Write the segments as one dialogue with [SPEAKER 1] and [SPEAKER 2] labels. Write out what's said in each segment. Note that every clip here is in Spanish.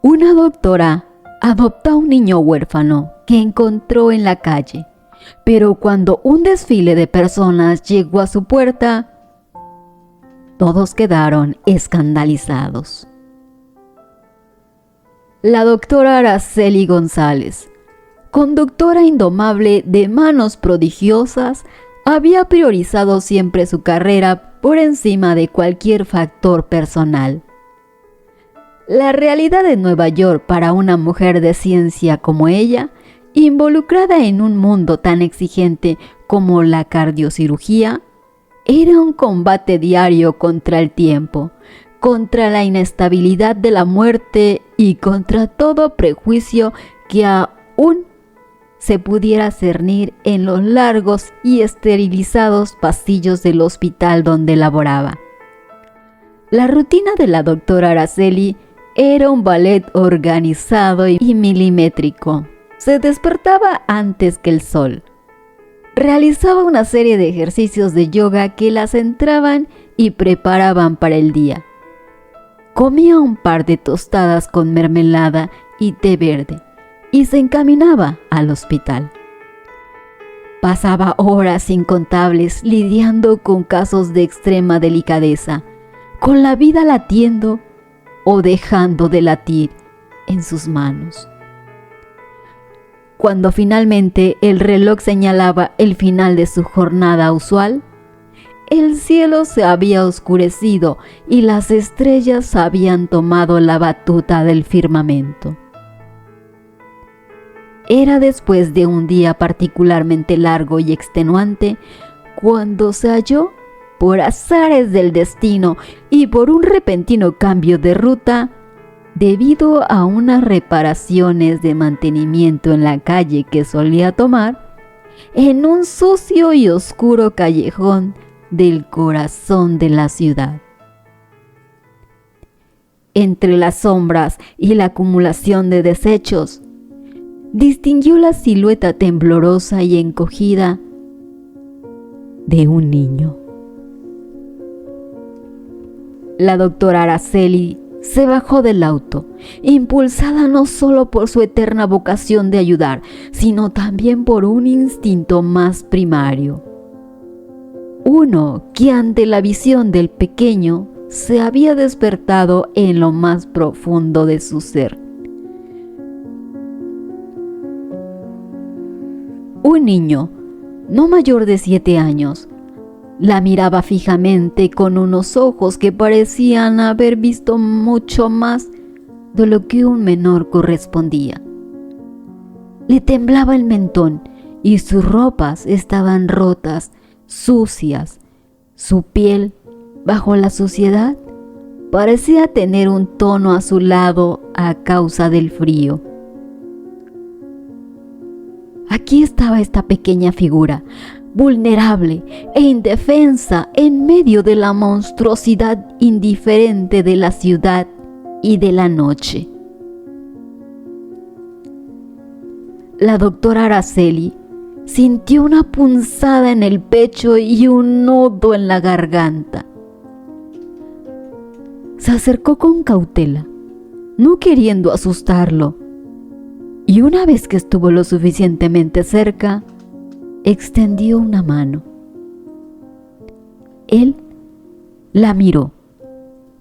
[SPEAKER 1] Una doctora adoptó a un niño huérfano que encontró en la calle, pero cuando un desfile de personas llegó a su puerta, todos quedaron escandalizados. La doctora Araceli González, conductora indomable de manos prodigiosas, había priorizado siempre su carrera por encima de cualquier factor personal. La realidad de Nueva York para una mujer de ciencia como ella, involucrada en un mundo tan exigente como la cardiocirugía, era un combate diario contra el tiempo, contra la inestabilidad de la muerte y contra todo prejuicio que aún se pudiera cernir en los largos y esterilizados pasillos del hospital donde laboraba. La rutina de la doctora Araceli era un ballet organizado y milimétrico. Se despertaba antes que el sol. Realizaba una serie de ejercicios de yoga que la centraban y preparaban para el día. Comía un par de tostadas con mermelada y té verde y se encaminaba al hospital. Pasaba horas incontables lidiando con casos de extrema delicadeza, con la vida latiendo o dejando de latir en sus manos. Cuando finalmente el reloj señalaba el final de su jornada usual, el cielo se había oscurecido y las estrellas habían tomado la batuta del firmamento. Era después de un día particularmente largo y extenuante cuando se halló, por azares del destino y por un repentino cambio de ruta, debido a unas reparaciones de mantenimiento en la calle que solía tomar, en un sucio y oscuro callejón del corazón de la ciudad. Entre las sombras y la acumulación de desechos, distinguió la silueta temblorosa y encogida de un niño. La doctora Araceli se bajó del auto, impulsada no solo por su eterna vocación de ayudar, sino también por un instinto más primario. Uno que ante la visión del pequeño se había despertado en lo más profundo de su ser. Un niño, no mayor de 7 años, la miraba fijamente con unos ojos que parecían haber visto mucho más de lo que un menor correspondía. Le temblaba el mentón y sus ropas estaban rotas, sucias. Su piel, bajo la suciedad, parecía tener un tono azulado a causa del frío. Aquí estaba esta pequeña figura, vulnerable e indefensa en medio de la monstruosidad indiferente de la ciudad y de la noche. La doctora Araceli sintió una punzada en el pecho y un nudo en la garganta. Se acercó con cautela, no queriendo asustarlo, y una vez que estuvo lo suficientemente cerca, extendió una mano. Él la miró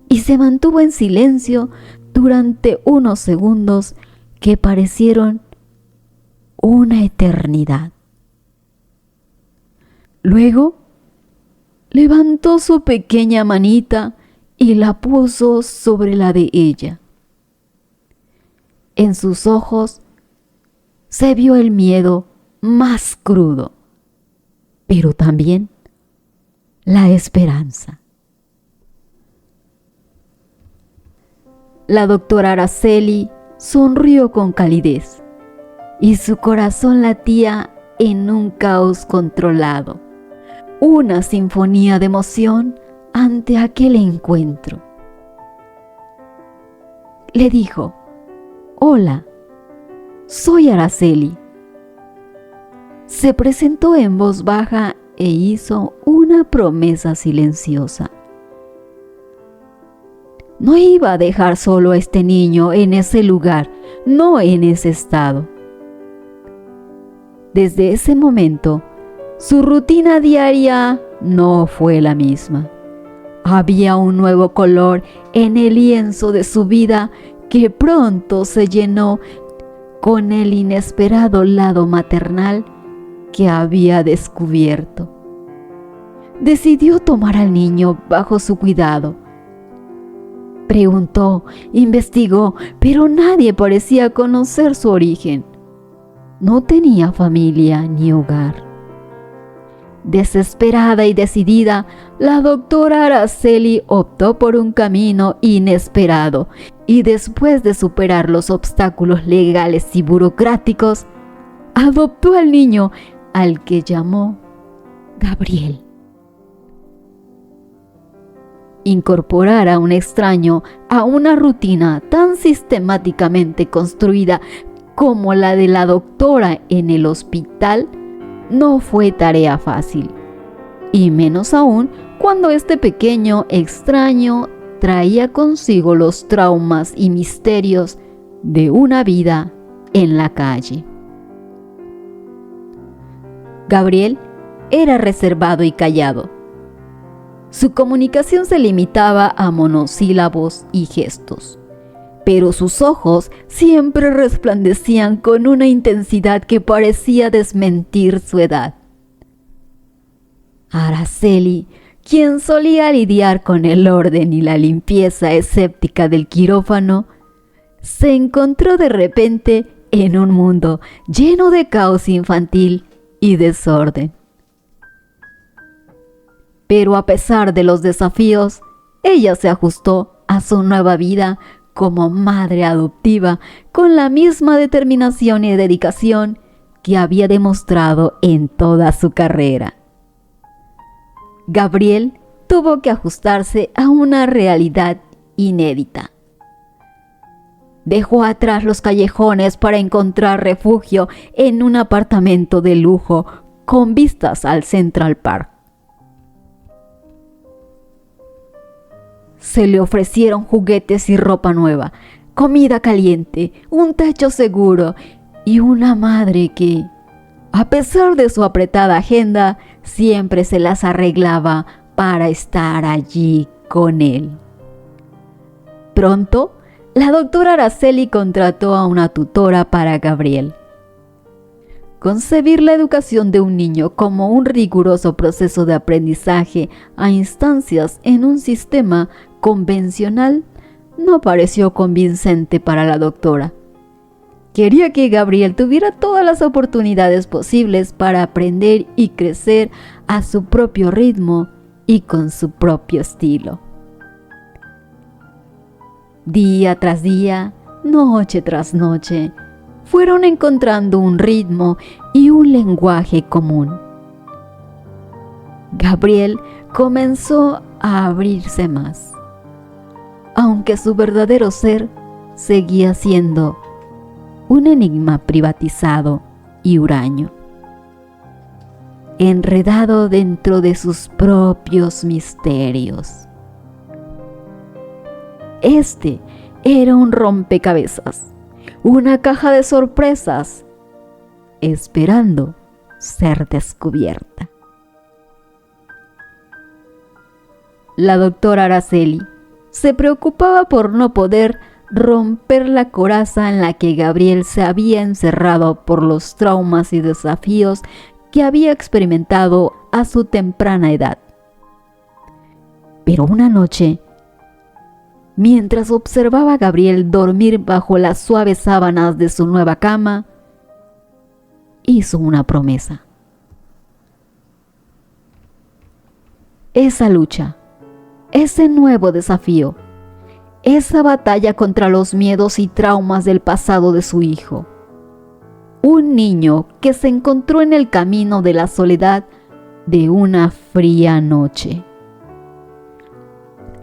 [SPEAKER 1] y se mantuvo en silencio durante unos segundos que parecieron una eternidad. Luego levantó su pequeña manita y la puso sobre la de ella. En sus ojos se vio el miedo más crudo, pero también la esperanza. La doctora Araceli sonrió con calidez y su corazón latía en un caos controlado, una sinfonía de emoción ante aquel encuentro. Le dijo: «Hola, soy Araceli». Se presentó en voz baja e hizo una promesa silenciosa. no iba a dejar solo a este niño en ese lugar, no en ese estado. Desde ese momento, su rutina diaria no fue la misma. Había un nuevo color en el lienzo de su vida que pronto se llenó con el inesperado lado maternal que había descubierto. Decidió tomar al niño bajo su cuidado. Preguntó, investigó, pero nadie parecía conocer su origen. No tenía familia ni hogar. Desesperada y decidida, la doctora Araceli optó por un camino inesperado y después de superar los obstáculos legales y burocráticos, adoptó al niño al que llamó Gabriel. Incorporar a un extraño a una rutina tan sistemáticamente construida como la de la doctora en el hospital no fue tarea fácil, y menos aún cuando este pequeño extraño traía consigo los traumas y misterios de una vida en la calle. Gabriel era reservado y callado. Su comunicación se limitaba a monosílabos y gestos, pero sus ojos siempre resplandecían con una intensidad que parecía desmentir su edad. Araceli, quien solía lidiar con el orden y la limpieza escéptica del quirófano, se encontró de repente en un mundo lleno de caos infantil y desorden. Pero a pesar de los desafíos, ella se ajustó a su nueva vida como madre adoptiva con la misma determinación y dedicación que había demostrado en toda su carrera. Gabriel tuvo que ajustarse a una realidad inédita. Dejó atrás los callejones para encontrar refugio en un apartamento de lujo con vistas al Central Park. Se le ofrecieron juguetes y ropa nueva, comida caliente, un techo seguro y una madre que, a pesar de su apretada agenda, siempre se las arreglaba para estar allí con él. Pronto, la doctora Araceli contrató a una tutora para Gabriel. Concebir la educación de un niño como un riguroso proceso de aprendizaje a instancias en un sistema convencional no pareció convincente para la doctora. Quería que Gabriel tuviera todas las oportunidades posibles para aprender y crecer a su propio ritmo y con su propio estilo. Día tras día, noche tras noche, fueron encontrando un ritmo y un lenguaje común. Gabriel comenzó a abrirse más, aunque su verdadero ser seguía siendo un enigma privatizado y huraño, enredado dentro de sus propios misterios. Este era un rompecabezas, una caja de sorpresas, esperando ser descubierta. La doctora Araceli se preocupaba por no poder romper la coraza en la que Gabriel se había encerrado por los traumas y desafíos que había experimentado a su temprana edad. Pero una noche, mientras observaba a Gabriel dormir bajo las suaves sábanas de su nueva cama, hizo una promesa. Esa lucha, ese nuevo desafío, esa batalla contra los miedos y traumas del pasado de su hijo. Un niño que se encontró en el camino de la soledad de una fría noche.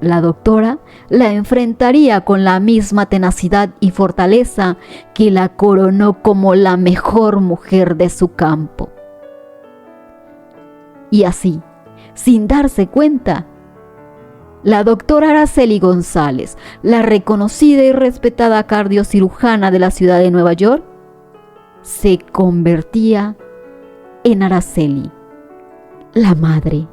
[SPEAKER 1] La doctora la enfrentaría con la misma tenacidad y fortaleza que la coronó como la mejor mujer de su campo. Y así, sin darse cuenta, La doctora Araceli González, la reconocida y respetada cardiocirujana de la ciudad de Nueva York, se convertía en Araceli, la madre.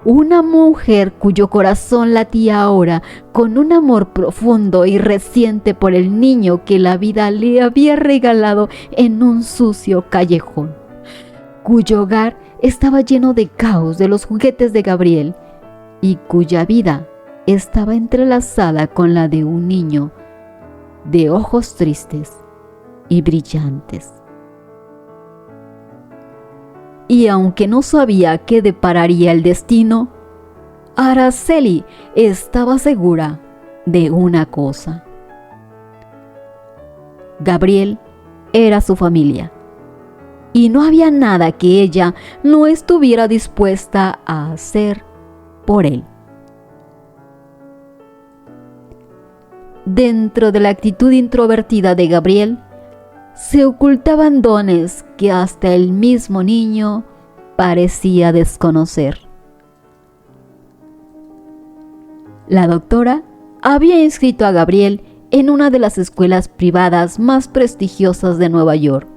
[SPEAKER 1] Una mujer cuyo corazón latía ahora con un amor profundo y reciente por el niño que la vida le había regalado en un sucio callejón, cuyo hogar estaba lleno de caos de los juguetes de Gabriel y cuya vida estaba entrelazada con la de un niño de ojos tristes y brillantes. Y aunque no sabía qué depararía el destino, Araceli estaba segura de una cosa: Gabriel era su familia, y no había nada que ella no estuviera dispuesta a hacer por él. Dentro de la actitud introvertida de Gabriel, se ocultaban dones que hasta el mismo niño parecía desconocer. La doctora había inscrito a Gabriel en una de las escuelas privadas más prestigiosas de Nueva York,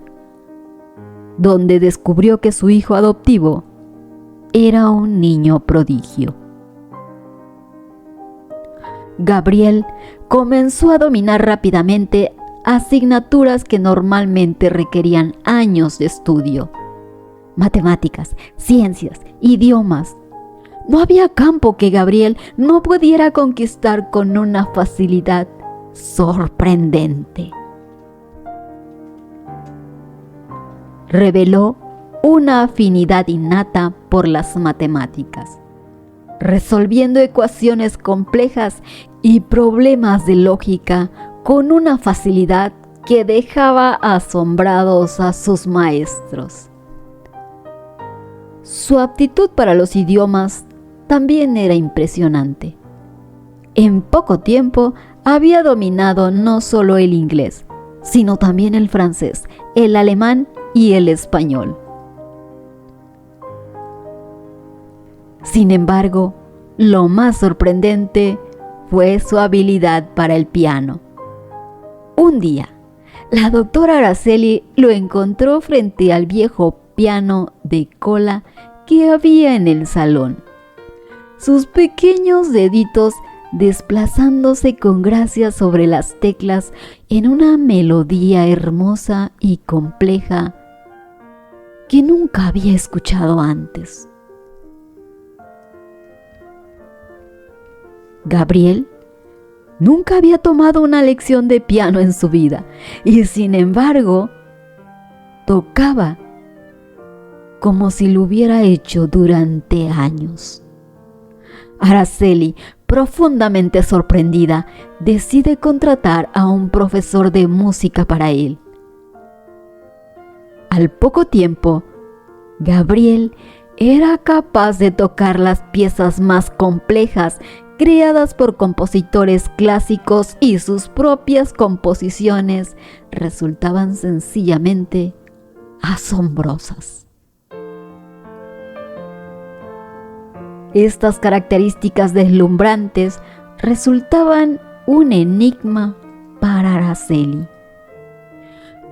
[SPEAKER 1] donde descubrió que su hijo adoptivo era un niño prodigio. Gabriel comenzó a dominar rápidamente asignaturas que normalmente requerían años de estudio: matemáticas, ciencias, idiomas. No había campo que Gabriel no pudiera conquistar con una facilidad sorprendente. Reveló una afinidad innata por las matemáticas, resolviendo ecuaciones complejas y problemas de lógica con una facilidad que dejaba asombrados a sus maestros. Su aptitud para los idiomas también era impresionante. En poco tiempo había dominado no solo el inglés, sino también el francés, el alemán y el español. Sin embargo, lo más sorprendente fue su habilidad para el piano. Un día, la doctora Araceli lo encontró frente al viejo piano de cola que había en el salón, sus pequeños deditos desplazándose con gracia sobre las teclas en una melodía hermosa y compleja que nunca había escuchado antes. Gabriel nunca había tomado una lección de piano en su vida y, sin embargo, tocaba como si lo hubiera hecho durante años. Araceli, profundamente sorprendida, decide contratar a un profesor de música para él. Al poco tiempo, Gabriel era capaz de tocar las piezas más complejas creadas por compositores clásicos, y sus propias composiciones resultaban sencillamente asombrosas. Estas características deslumbrantes resultaban un enigma para Araceli.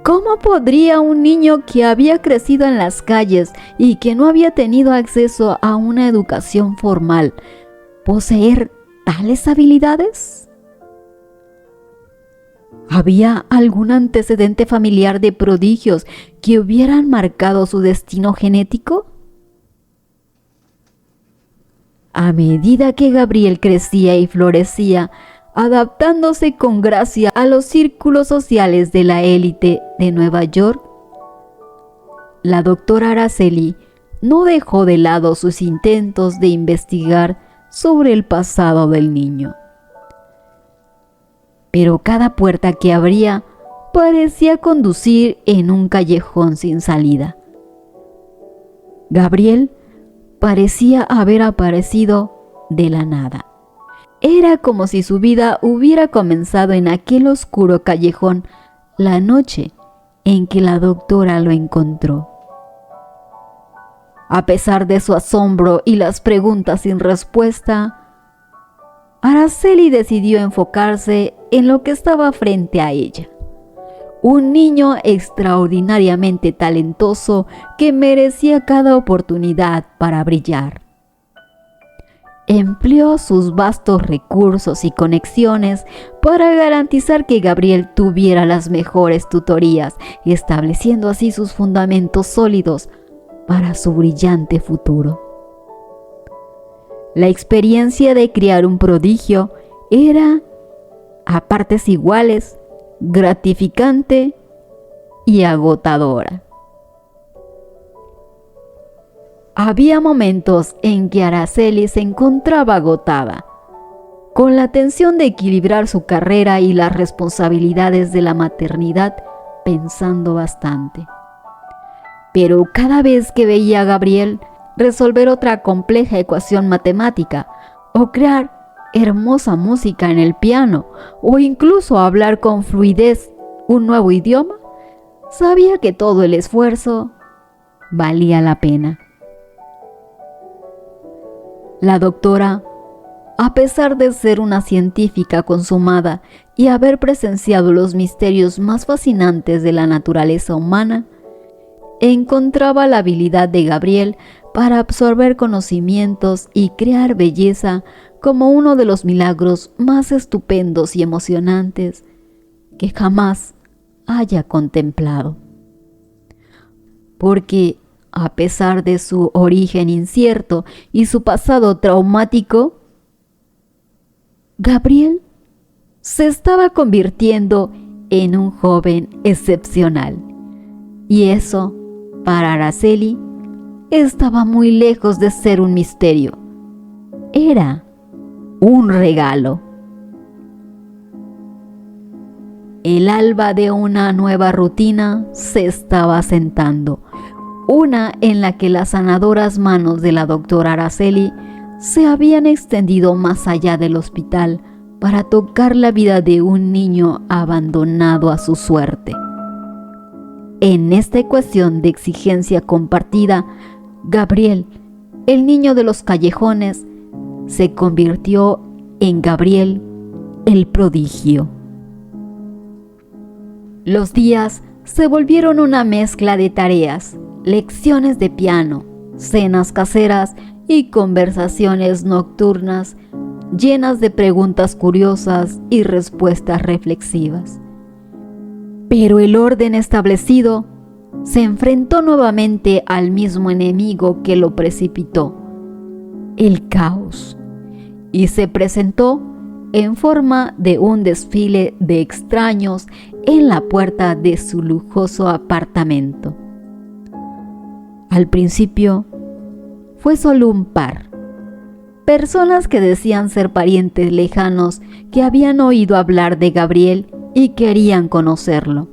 [SPEAKER 1] ¿Cómo podría un niño que había crecido en las calles y que no había tenido acceso a una educación formal poseer tales habilidades? ¿Había algún antecedente familiar de prodigios que hubieran marcado su destino genético? A medida que Gabriel crecía y florecía, adaptándose con gracia a los círculos sociales de la élite de Nueva York, la doctora Araceli no dejó de lado sus intentos de investigar sobre el pasado del niño. Pero cada puerta que abría parecía conducir en un callejón sin salida. Gabriel parecía haber aparecido de la nada. Era como si su vida hubiera comenzado en aquel oscuro callejón la noche en que la doctora lo encontró. A pesar de su asombro y las preguntas sin respuesta, Araceli decidió enfocarse en lo que estaba frente a ella. Un niño extraordinariamente talentoso que merecía cada oportunidad para brillar. Empleó sus vastos recursos y conexiones para garantizar que Gabriel tuviera las mejores tutorías, estableciendo así sus fundamentos sólidos para su brillante futuro. La experiencia de criar un prodigio era, a partes iguales, gratificante y agotadora. Había momentos en que Araceli se encontraba agotada, con la tensión de equilibrar su carrera y las responsabilidades de la maternidad, pensando bastante. Pero cada vez que veía a Gabriel resolver otra compleja ecuación matemática, o crear hermosa música en el piano, o incluso hablar con fluidez un nuevo idioma, sabía que todo el esfuerzo valía la pena. La doctora, a pesar de ser una científica consumada y haber presenciado los misterios más fascinantes de la naturaleza humana, encontraba la habilidad de Gabriel para absorber conocimientos y crear belleza como uno de los milagros más estupendos y emocionantes que jamás haya contemplado. Porque, a pesar de su origen incierto y su pasado traumático, Gabriel se estaba convirtiendo en un joven excepcional. Y eso, para Araceli, estaba muy lejos de ser un misterio. Era un regalo. El alba de una nueva rutina se estaba asentando, una en la que las sanadoras manos de la doctora Araceli se habían extendido más allá del hospital para tocar la vida de un niño abandonado a su suerte. En esta ecuación de exigencia compartida, Gabriel, el niño de los callejones, se convirtió en Gabriel, el prodigio. Los días se volvieron una mezcla de tareas, lecciones de piano, cenas caseras y conversaciones nocturnas llenas de preguntas curiosas y respuestas reflexivas. Pero el orden establecido se enfrentó nuevamente al mismo enemigo que lo precipitó, el caos, y se presentó en forma de un desfile de extraños en la puerta de su lujoso apartamento. Al principio fue solo un par, personas que decían ser parientes lejanos que habían oído hablar de Gabriel y querían conocerlo.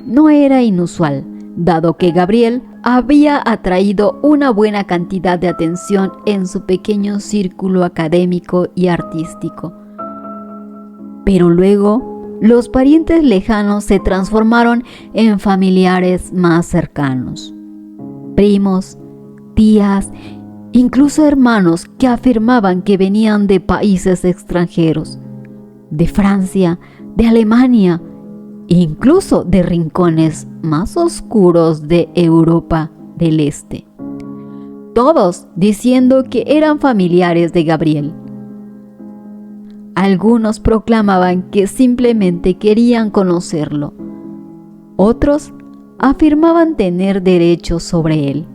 [SPEAKER 1] No era inusual, dado que Gabriel había atraído una buena cantidad de atención en su pequeño círculo académico y artístico. Pero luego, los parientes lejanos se transformaron en familiares más cercanos. Primos, tías, incluso hermanos que afirmaban que venían de países extranjeros, de Francia, de Alemania, incluso de rincones más oscuros de Europa del Este. Todos diciendo que eran familiares de Gabriel. Algunos proclamaban que simplemente querían conocerlo. Otros afirmaban tener derechos sobre él.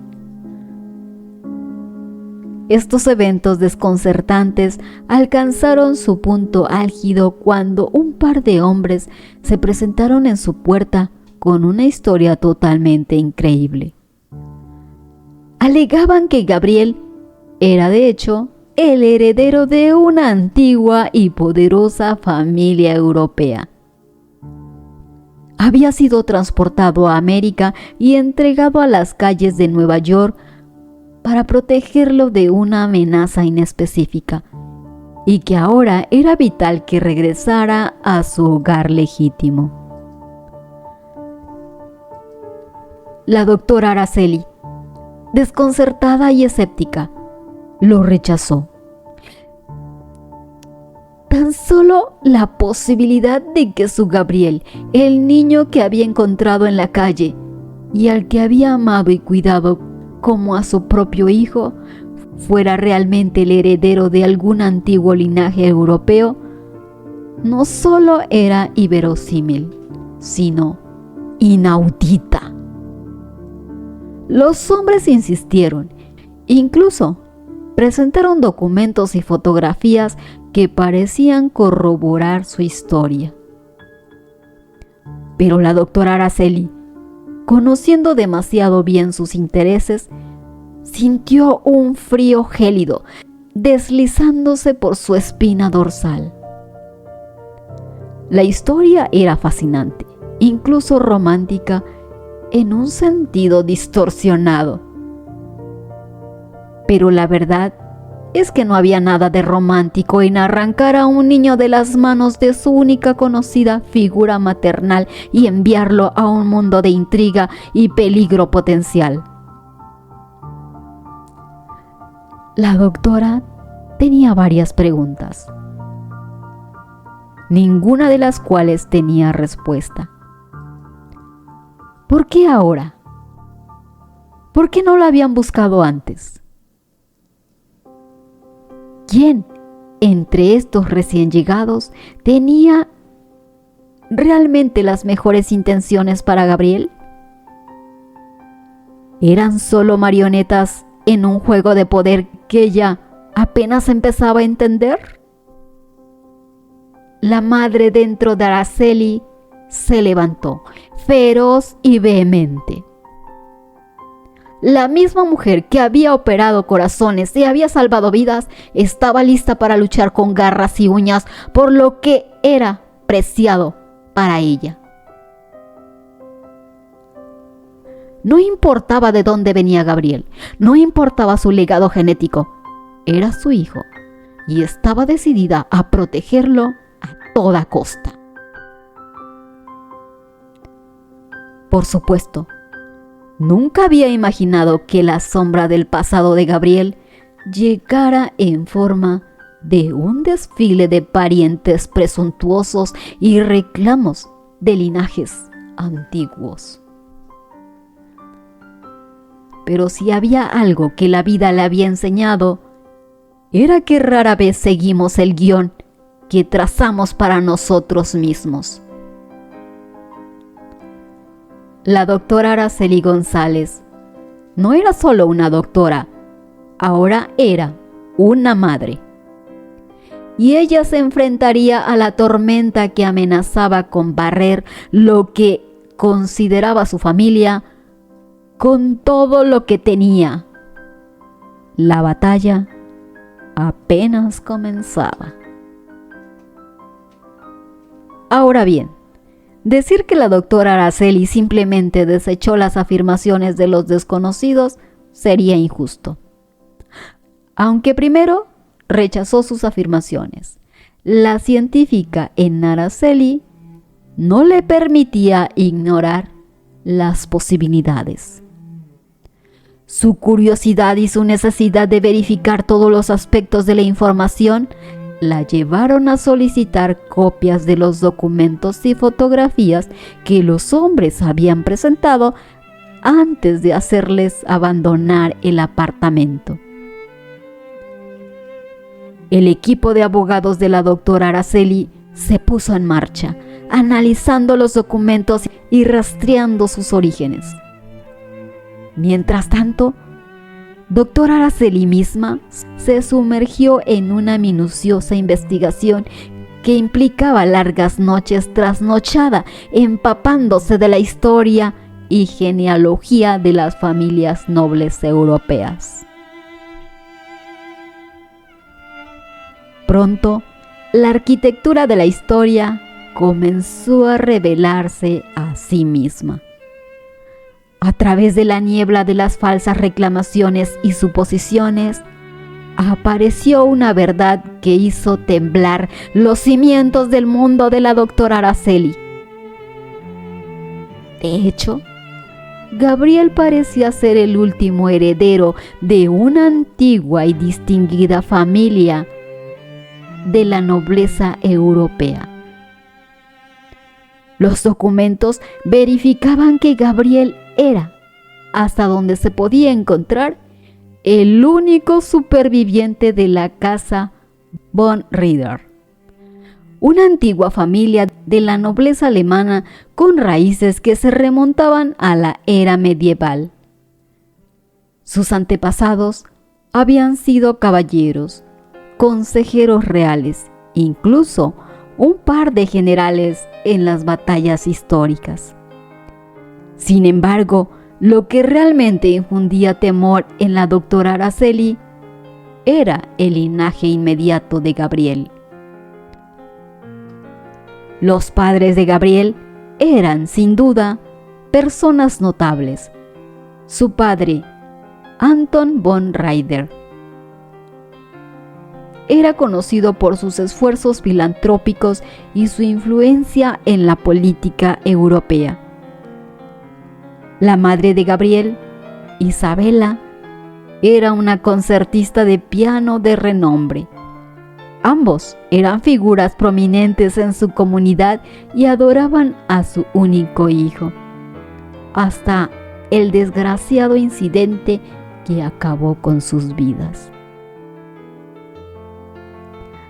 [SPEAKER 1] Estos eventos desconcertantes alcanzaron su punto álgido cuando un par de hombres se presentaron en su puerta con una historia totalmente increíble. Alegaban que Gabriel era de hecho el heredero de una antigua y poderosa familia europea. Había sido transportado a América y entregado a las calles de Nueva York para protegerlo de una amenaza inespecífica, y que ahora era vital que regresara a su hogar legítimo. La doctora Araceli, desconcertada y escéptica, lo rechazó. solo la posibilidad de que su Gabriel, el niño que había encontrado en la calle y al que había amado y cuidado como a su propio hijo, fuera realmente el heredero de algún antiguo linaje europeo, no solo era inverosímil, sino inaudita. Los hombres insistieron, incluso presentaron documentos y fotografías que parecían corroborar su historia. Pero la doctora Araceli, conociendo demasiado bien sus intereses, sintió un frío gélido deslizándose por su espina dorsal. La historia era fascinante, incluso romántica, en un sentido distorsionado. Pero la verdad es que no había nada de romántico en arrancar a un niño de las manos de su única conocida figura maternal y enviarlo a un mundo de intriga y peligro potencial. La doctora tenía varias preguntas, ninguna de las cuales tenía respuesta. ¿Por qué ahora? ¿Por qué no lo habían buscado antes? ¿Quién entre estos recién llegados tenía realmente las mejores intenciones para Gabriel? ¿Eran solo marionetas en un juego de poder que ella apenas empezaba a entender? La madre dentro de Araceli se levantó, feroz y vehemente. La misma mujer que había operado corazones y había salvado vidas estaba lista para luchar con garras y uñas por lo que era preciado para ella. No importaba de dónde venía Gabriel, no importaba su legado genético, era su hijo y estaba decidida a protegerlo a toda costa. Por supuesto, nunca había imaginado que la sombra del pasado de Gabriel llegara en forma de un desfile de parientes presuntuosos y reclamos de linajes antiguos. Pero si había algo que la vida le había enseñado, era que rara vez seguimos el guión que trazamos para nosotros mismos. La doctora Araceli González no era solo una doctora, ahora era una madre. Y ella se enfrentaría a la tormenta que amenazaba con barrer lo que consideraba su familia con todo lo que tenía. La batalla apenas comenzaba. Ahora bien, decir que la doctora Araceli simplemente desechó las afirmaciones de los desconocidos sería injusto. Aunque primero rechazó sus afirmaciones, la científica en Araceli no le permitía ignorar las posibilidades. Su curiosidad y su necesidad de verificar todos los aspectos de la información la llevaron a solicitar copias de los documentos y fotografías que los hombres habían presentado antes de hacerles abandonar el apartamento. El equipo de abogados de la doctora Araceli se puso en marcha, analizando los documentos y rastreando sus orígenes. Mientras tanto, doctora Araceli misma se sumergió en una minuciosa investigación que implicaba largas noches trasnochada empapándose de la historia y genealogía de las familias nobles europeas. Pronto, la arquitectura de la historia comenzó a revelarse a sí misma. A través de la niebla de las falsas reclamaciones y suposiciones, apareció una verdad que hizo temblar los cimientos del mundo de la doctora Araceli. De hecho, Gabriel parecía ser el último heredero de una antigua y distinguida familia de la nobleza europea. Los documentos verificaban que Gabriel era, hasta donde se podía encontrar, el único superviviente de la casa von Rieder, una antigua familia de la nobleza alemana con raíces que se remontaban a la era medieval. Sus antepasados habían sido caballeros, consejeros reales, incluso un par de generales en las batallas históricas. Sin embargo, lo que realmente infundía temor en la doctora Araceli era el linaje inmediato de Gabriel. Los padres de Gabriel eran, sin duda, personas notables. Su padre, Anton von Rieder, era conocido por sus esfuerzos filantrópicos y su influencia en la política europea. La madre de Gabriel, Isabella, era una concertista de piano de renombre. Ambos eran figuras prominentes en su comunidad y adoraban a su único hijo, hasta el desgraciado incidente que acabó con sus vidas.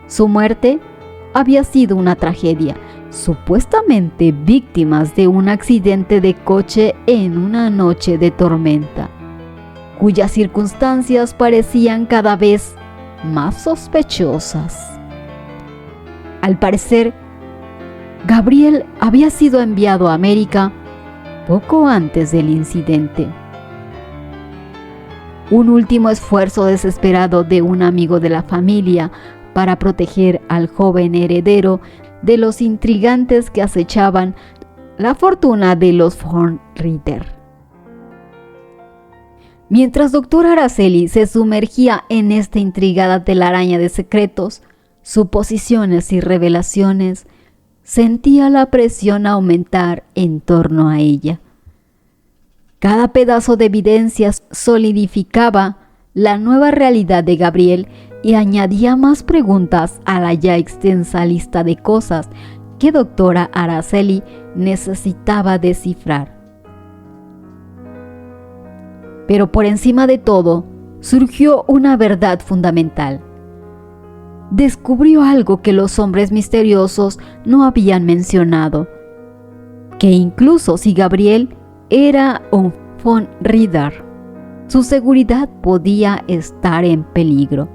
[SPEAKER 1] Su muerte había sido una tragedia, supuestamente víctimas de un accidente de coche en una noche de tormenta, cuyas circunstancias parecían cada vez más sospechosas. Al parecer, Gabriel había sido enviado a América poco antes del incidente. Un último esfuerzo desesperado de un amigo de la familia para proteger al joven heredero de los intrigantes que acechaban la fortuna de los von Rieder. Mientras doctora Araceli se sumergía en esta intrigada telaraña de secretos, suposiciones y revelaciones, sentía la presión aumentar en torno a ella. Cada pedazo de evidencias solidificaba la nueva realidad de Gabriel y añadía más preguntas a la ya extensa lista de cosas que doctora Araceli necesitaba descifrar. Pero por encima de todo, surgió una verdad fundamental. Descubrió algo que los hombres misteriosos no habían mencionado, que incluso si Gabriel era un von Rieder, su seguridad podía estar en peligro.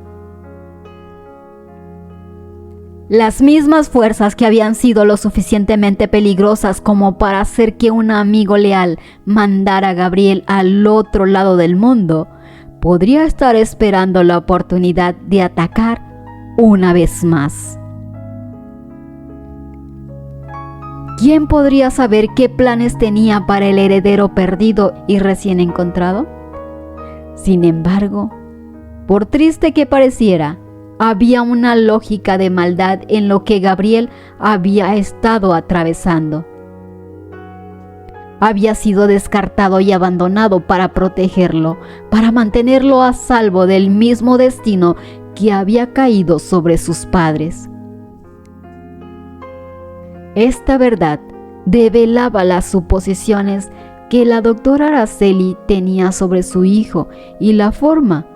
[SPEAKER 1] Las mismas fuerzas que habían sido lo suficientemente peligrosas como para hacer que un amigo leal mandara a Gabriel al otro lado del mundo, podría estar esperando la oportunidad de atacar una vez más. ¿Quién podría saber qué planes tenía para el heredero perdido y recién encontrado? Sin embargo, por triste que pareciera, había una lógica de maldad en lo que Gabriel había estado atravesando. Había sido descartado y abandonado para protegerlo, para mantenerlo a salvo del mismo destino que había caído sobre sus padres. Esta verdad develaba las suposiciones que la doctora Araceli tenía sobre su hijo y la forma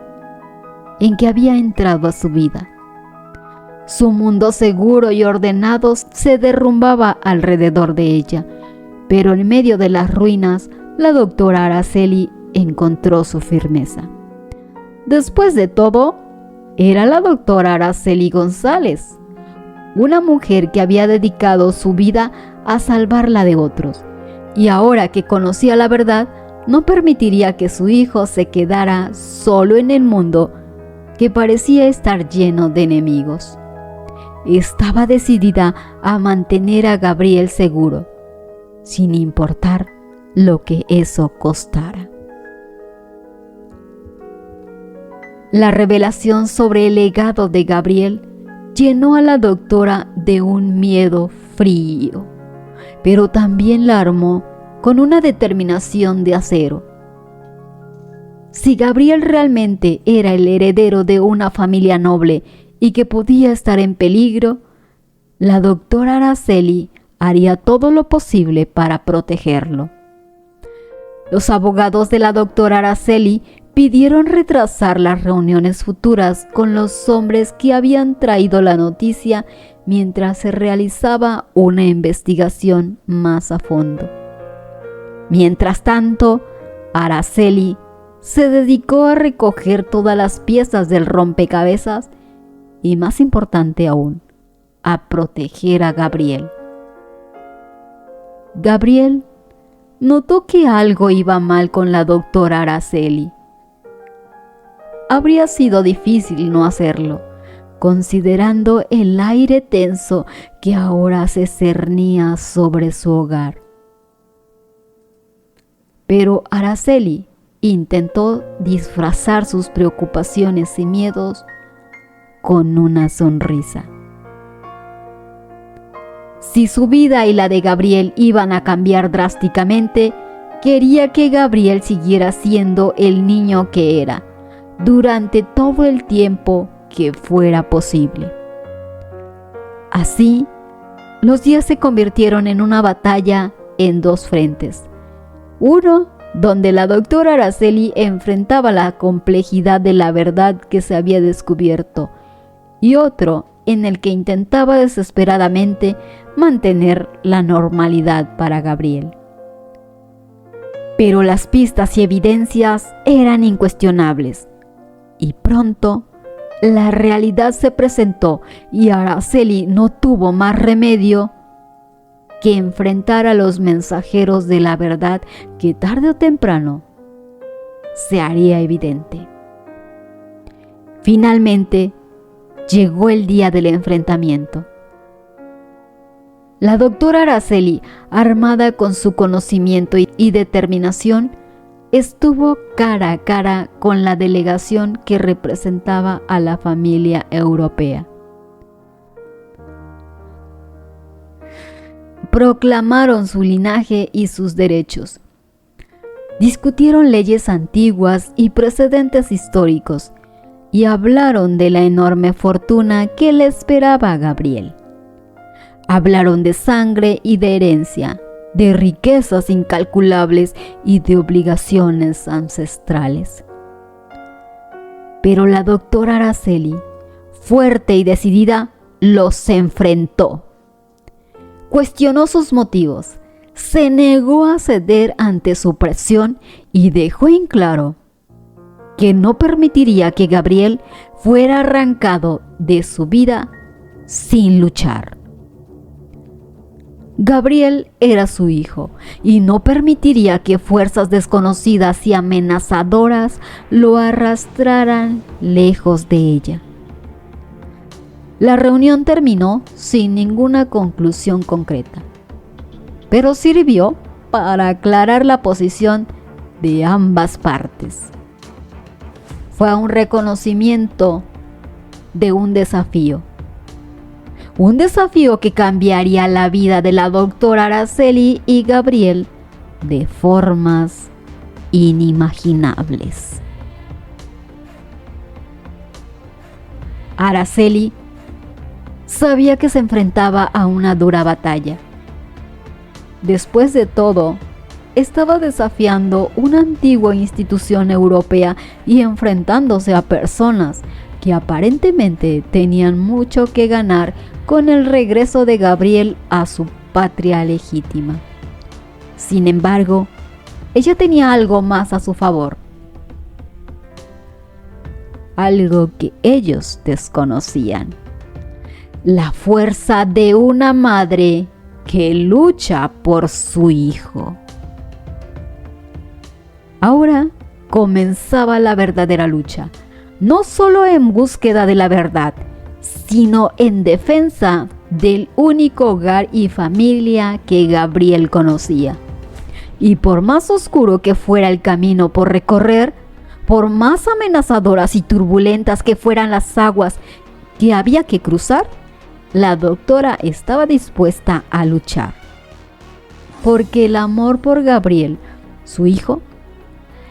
[SPEAKER 1] en que había entrado a su vida. Su mundo seguro y ordenado se derrumbaba alrededor de ella, pero en medio de las ruinas, la doctora Araceli encontró su firmeza. Después de todo, era la doctora Araceli González, una mujer que había dedicado su vida a salvarla de otros, y ahora que conocía la verdad, no permitiría que su hijo se quedara solo en el mundo que parecía estar lleno de enemigos. Estaba decidida a mantener a Gabriel seguro, sin importar lo que eso costara. La revelación sobre el legado de Gabriel llenó a la doctora de un miedo frío, pero también la armó con una determinación de acero. Si Gabriel realmente era el heredero de una familia noble y que podía estar en peligro, la doctora Araceli haría todo lo posible para protegerlo. Los abogados de la doctora Araceli pidieron retrasar las reuniones futuras con los hombres que habían traído la noticia mientras se realizaba una investigación más a fondo. Mientras tanto, Araceli se dedicó a recoger todas las piezas del rompecabezas y, más importante aún, a proteger a Gabriel. Gabriel notó que algo iba mal con la doctora Araceli. Habría sido difícil no hacerlo, considerando el aire tenso que ahora se cernía sobre su hogar. Pero Araceli intentó disfrazar sus preocupaciones y miedos con una sonrisa. Si su vida y la de Gabriel iban a cambiar drásticamente, quería que Gabriel siguiera siendo el niño que era, durante todo el tiempo que fuera posible. Así, los días se convirtieron en una batalla en dos frentes. Uno, donde la doctora Araceli enfrentaba la complejidad de la verdad que se había descubierto, y otro, en el que intentaba desesperadamente mantener la normalidad para Gabriel. Pero las pistas y evidencias eran incuestionables, y pronto la realidad se presentó y Araceli no tuvo más remedio que enfrentar a los mensajeros de la verdad que tarde o temprano se haría evidente. Finalmente, llegó el día del enfrentamiento. La doctora Araceli, armada con su conocimiento y determinación, estuvo cara a cara con la delegación que representaba a la familia europea. Proclamaron su linaje y sus derechos. Discutieron leyes antiguas y precedentes históricos y hablaron de la enorme fortuna que le esperaba a Gabriel. Hablaron de sangre y de herencia, de riquezas incalculables y de obligaciones ancestrales. Pero la doctora Araceli, fuerte y decidida, los enfrentó. Cuestionó sus motivos, se negó a ceder ante su presión y dejó en claro que no permitiría que Gabriel fuera arrancado de su vida sin luchar. Gabriel era su hijo y no permitiría que fuerzas desconocidas y amenazadoras lo arrastraran lejos de ella. La reunión terminó sin ninguna conclusión concreta, pero sirvió para aclarar la posición de ambas partes. Fue un reconocimiento de un desafío que cambiaría la vida de la doctora Araceli y Gabriel de formas inimaginables. Araceli sabía que se enfrentaba a una dura batalla. Después de todo, estaba desafiando una antigua institución europea y enfrentándose a personas que aparentemente tenían mucho que ganar con el regreso de Gabriel a su patria legítima. Sin embargo, ella tenía algo más a su favor. Algo que ellos desconocían. La fuerza de una madre que lucha por su hijo. Ahora comenzaba la verdadera lucha, no solo en búsqueda de la verdad, sino en defensa del único hogar y familia que Gabriel conocía. Y por más oscuro que fuera el camino por recorrer, por más amenazadoras y turbulentas que fueran las aguas que había que cruzar, la doctora estaba dispuesta a luchar. Porque el amor por Gabriel, su hijo,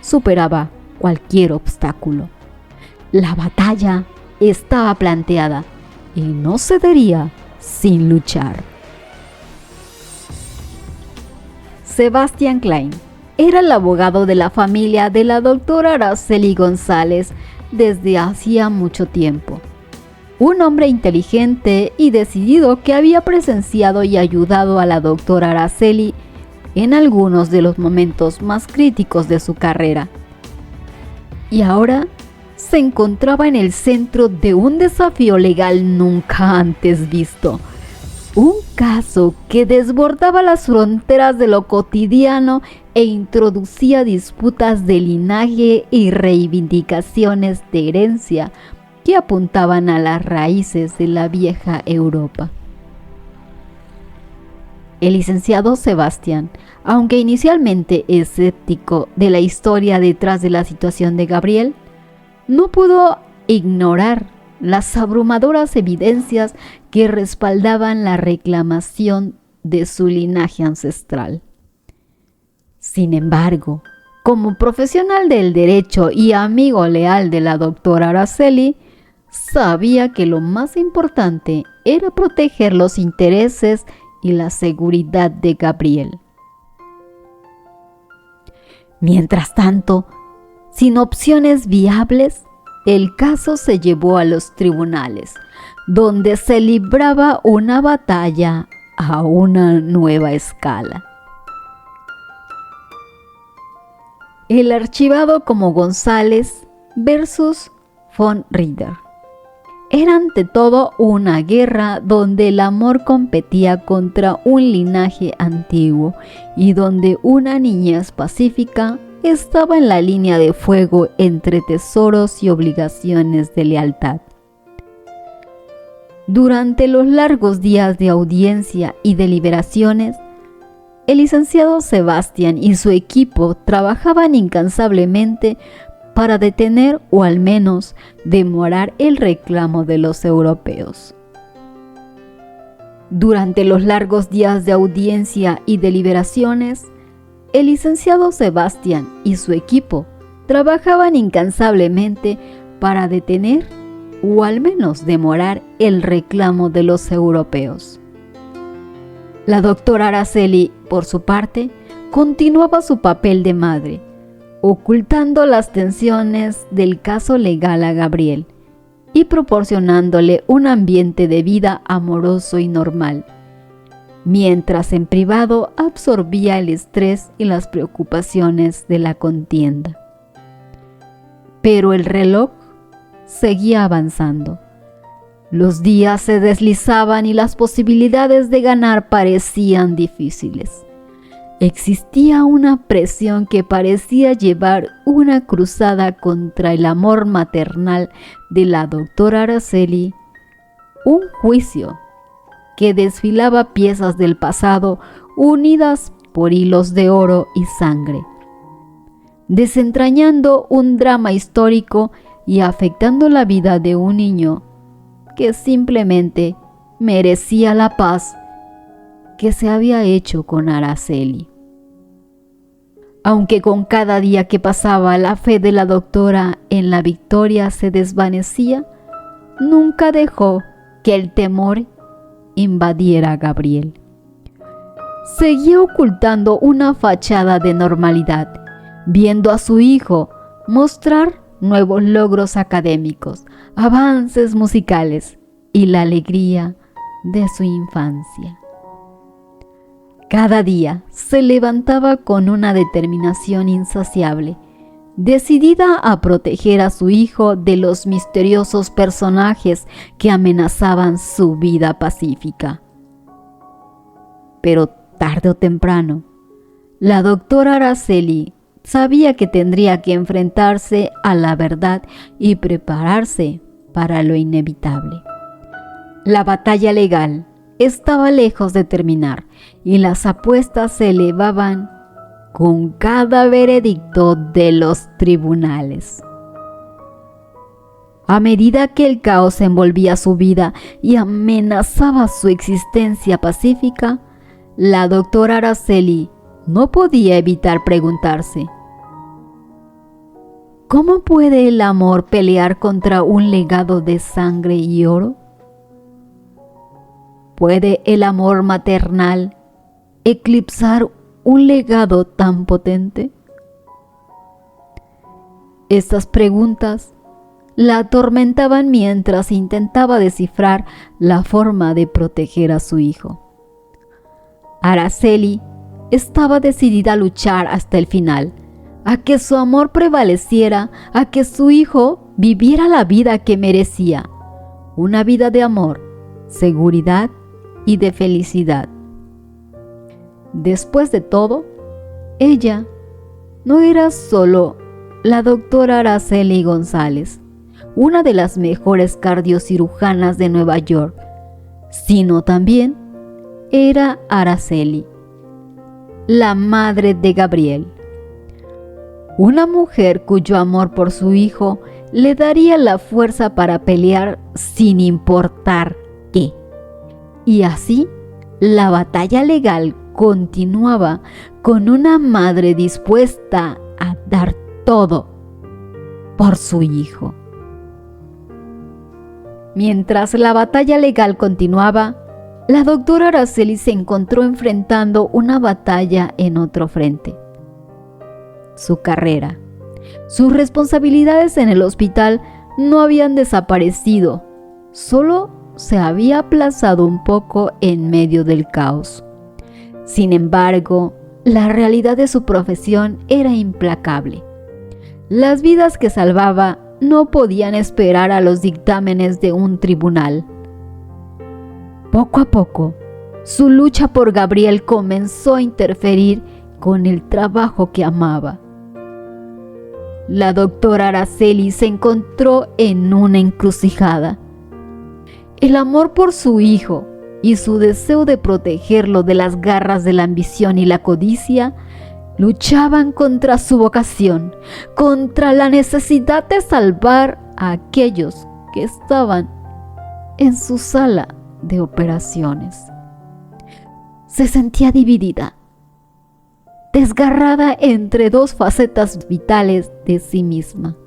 [SPEAKER 1] superaba cualquier obstáculo. La batalla estaba planteada y no cedería sin luchar. Sebastian Klein era el abogado de la familia de la doctora Araceli González desde hacía mucho tiempo. Un hombre inteligente y decidido que había presenciado y ayudado a la doctora Araceli en algunos de los momentos más críticos de su carrera. Y ahora se encontraba en el centro de un desafío legal nunca antes visto. Un caso que desbordaba las fronteras de lo cotidiano e introducía disputas de linaje y reivindicaciones de herencia que apuntaban a las raíces de la vieja Europa. El licenciado Sebastián, aunque inicialmente escéptico de la historia detrás de la situación de Gabriel, no pudo ignorar las abrumadoras evidencias que respaldaban la reclamación de su linaje ancestral. Sin embargo, como profesional del derecho y amigo leal de la doctora Araceli, sabía que lo más importante era proteger los intereses y la seguridad de Gabriel. Mientras tanto, sin opciones viables, el caso se llevó a los tribunales, donde se libraba una batalla a una nueva escala. El archivado como González versus von Rieder era ante todo una guerra donde el amor competía contra un linaje antiguo y donde una niñez pacífica estaba en la línea de fuego entre tesoros y obligaciones de lealtad. Durante los largos días de audiencia y deliberaciones, el licenciado Sebastián y su equipo trabajaban incansablemente para detener o al menos demorar el reclamo de los europeos. Durante los largos días de audiencia y deliberaciones, el licenciado Sebastián y su equipo trabajaban incansablemente para detener o al menos demorar el reclamo de los europeos. La doctora Araceli, por su parte, continuaba su papel de madre, ocultando las tensiones del caso legal a Gabriel y proporcionándole un ambiente de vida amoroso y normal, mientras en privado absorbía el estrés y las preocupaciones de la contienda. Pero el reloj seguía avanzando. Los días se deslizaban y las posibilidades de ganar parecían difíciles. Existía una presión que parecía llevar una cruzada contra el amor maternal de la doctora Araceli, un juicio que desfilaba piezas del pasado unidas por hilos de oro y sangre, desentrañando un drama histórico y afectando la vida de un niño que simplemente merecía la paz que se había hecho con Araceli. Aunque con cada día que pasaba la fe de la doctora en la victoria se desvanecía, nunca dejó que el temor invadiera a Gabriel. Seguía ocultando una fachada de normalidad, viendo a su hijo mostrar nuevos logros académicos, avances musicales y la alegría de su infancia. Cada día se levantaba con una determinación insaciable, decidida a proteger a su hijo de los misteriosos personajes que amenazaban su vida pacífica. Pero tarde o temprano, la doctora Araceli sabía que tendría que enfrentarse a la verdad y prepararse para lo inevitable. La batalla legal estaba lejos de terminar y las apuestas se elevaban con cada veredicto de los tribunales. A medida que el caos envolvía su vida y amenazaba su existencia pacífica, la doctora Araceli no podía evitar preguntarse: ¿Cómo puede el amor pelear contra un legado de sangre y oro? ¿Puede el amor maternal eclipsar un legado tan potente? Estas preguntas la atormentaban mientras intentaba descifrar la forma de proteger a su hijo. Araceli estaba decidida a luchar hasta el final, a que su amor prevaleciera, a que su hijo viviera la vida que merecía, una vida de amor, seguridad y de felicidad. Después de todo, ella no era solo la doctora Araceli González, una de las mejores cardiocirujanas de Nueva York, sino también era Araceli, la madre de Gabriel. Una mujer cuyo amor por su hijo le daría la fuerza para pelear sin importar qué. Y así, la batalla legal continuaba con una madre dispuesta a dar todo por su hijo. Mientras la batalla legal continuaba, la doctora Araceli se encontró enfrentando una batalla en otro frente: su carrera. Sus responsabilidades en el hospital no habían desaparecido, solo se había aplazado un poco en medio del caos. Sin embargo, la realidad de su profesión era implacable. Las vidas que salvaba no podían esperar a los dictámenes de un tribunal. Poco a poco, su lucha por Gabriel comenzó a interferir con el trabajo que amaba. La doctora Araceli se encontró en una encrucijada. El amor por su hijo y su deseo de protegerlo de las garras de la ambición y la codicia luchaban contra su vocación, contra la necesidad de salvar a aquellos que estaban en su sala de operaciones. Se sentía dividida, desgarrada entre dos facetas vitales de sí misma.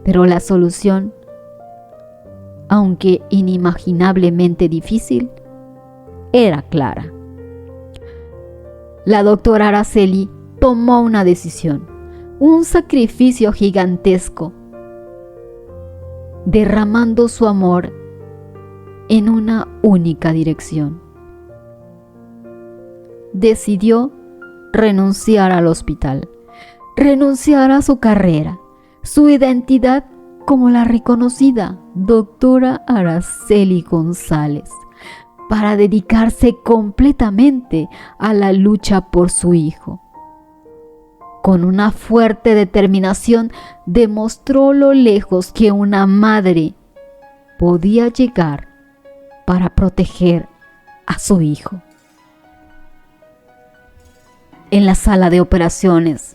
[SPEAKER 1] Pero la solución, aunque inimaginablemente difícil, era clara. La doctora Araceli tomó una decisión, un sacrificio gigantesco, derramando su amor en una única dirección. Decidió renunciar al hospital, renunciar a su carrera, su identidad como la reconocida doctora Araceli González, para dedicarse completamente a la lucha por su hijo. Con una fuerte determinación demostró lo lejos que una madre podía llegar para proteger a su hijo. En la sala de operaciones,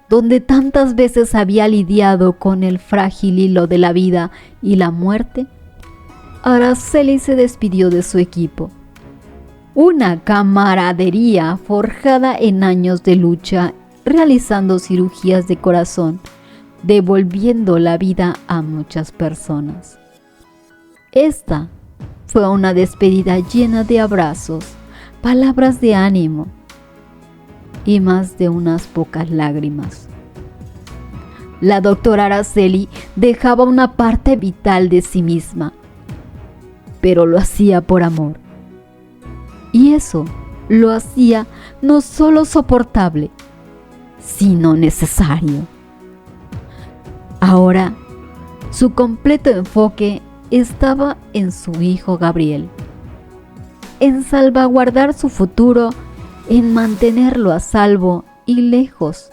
[SPEAKER 1] donde tantas veces había lidiado con el frágil hilo de la vida y la muerte, Araceli se despidió de su equipo. Una camaradería forjada en años de lucha, realizando cirugías de corazón, devolviendo la vida a muchas personas. Esta fue una despedida llena de abrazos, palabras de ánimo y más de unas pocas lágrimas. La doctora Araceli dejaba una parte vital de sí misma, pero lo hacía por amor. Y eso lo hacía no solo soportable, sino necesario. Ahora, su completo enfoque estaba en su hijo Gabriel, en salvaguardar su futuro, en mantenerlo a salvo y lejos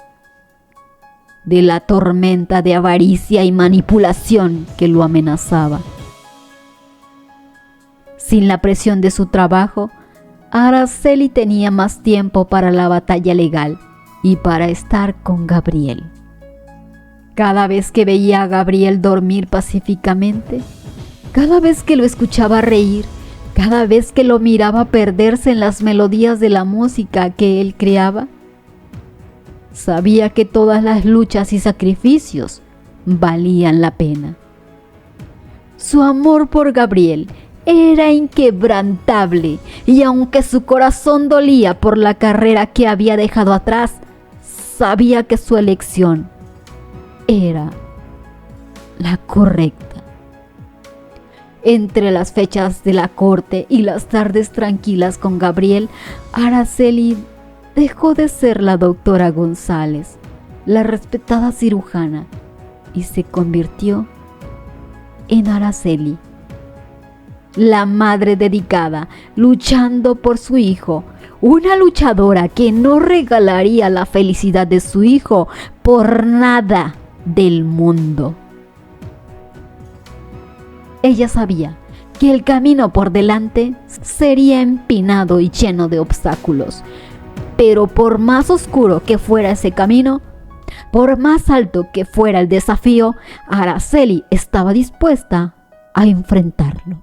[SPEAKER 1] de la tormenta de avaricia y manipulación que lo amenazaba. Sin la presión de su trabajo, Araceli tenía más tiempo para la batalla legal y para estar con Gabriel. Cada vez que veía a Gabriel dormir pacíficamente, cada vez que lo escuchaba reír, cada vez que lo miraba perderse en las melodías de la música que él creaba, sabía que todas las luchas y sacrificios valían la pena. Su amor por Gabriel era inquebrantable, y aunque su corazón dolía por la carrera que había dejado atrás, sabía que su elección era la correcta. Entre las fechas de la corte y las tardes tranquilas con Gabriel, Araceli dejó de ser la doctora González, la respetada cirujana, y se convirtió en Araceli, la madre dedicada, luchando por su hijo, una luchadora que no regalaría la felicidad de su hijo por nada del mundo. Ella sabía que el camino por delante sería empinado y lleno de obstáculos, pero por más oscuro que fuera ese camino, por más alto que fuera el desafío, Araceli estaba dispuesta a enfrentarlo.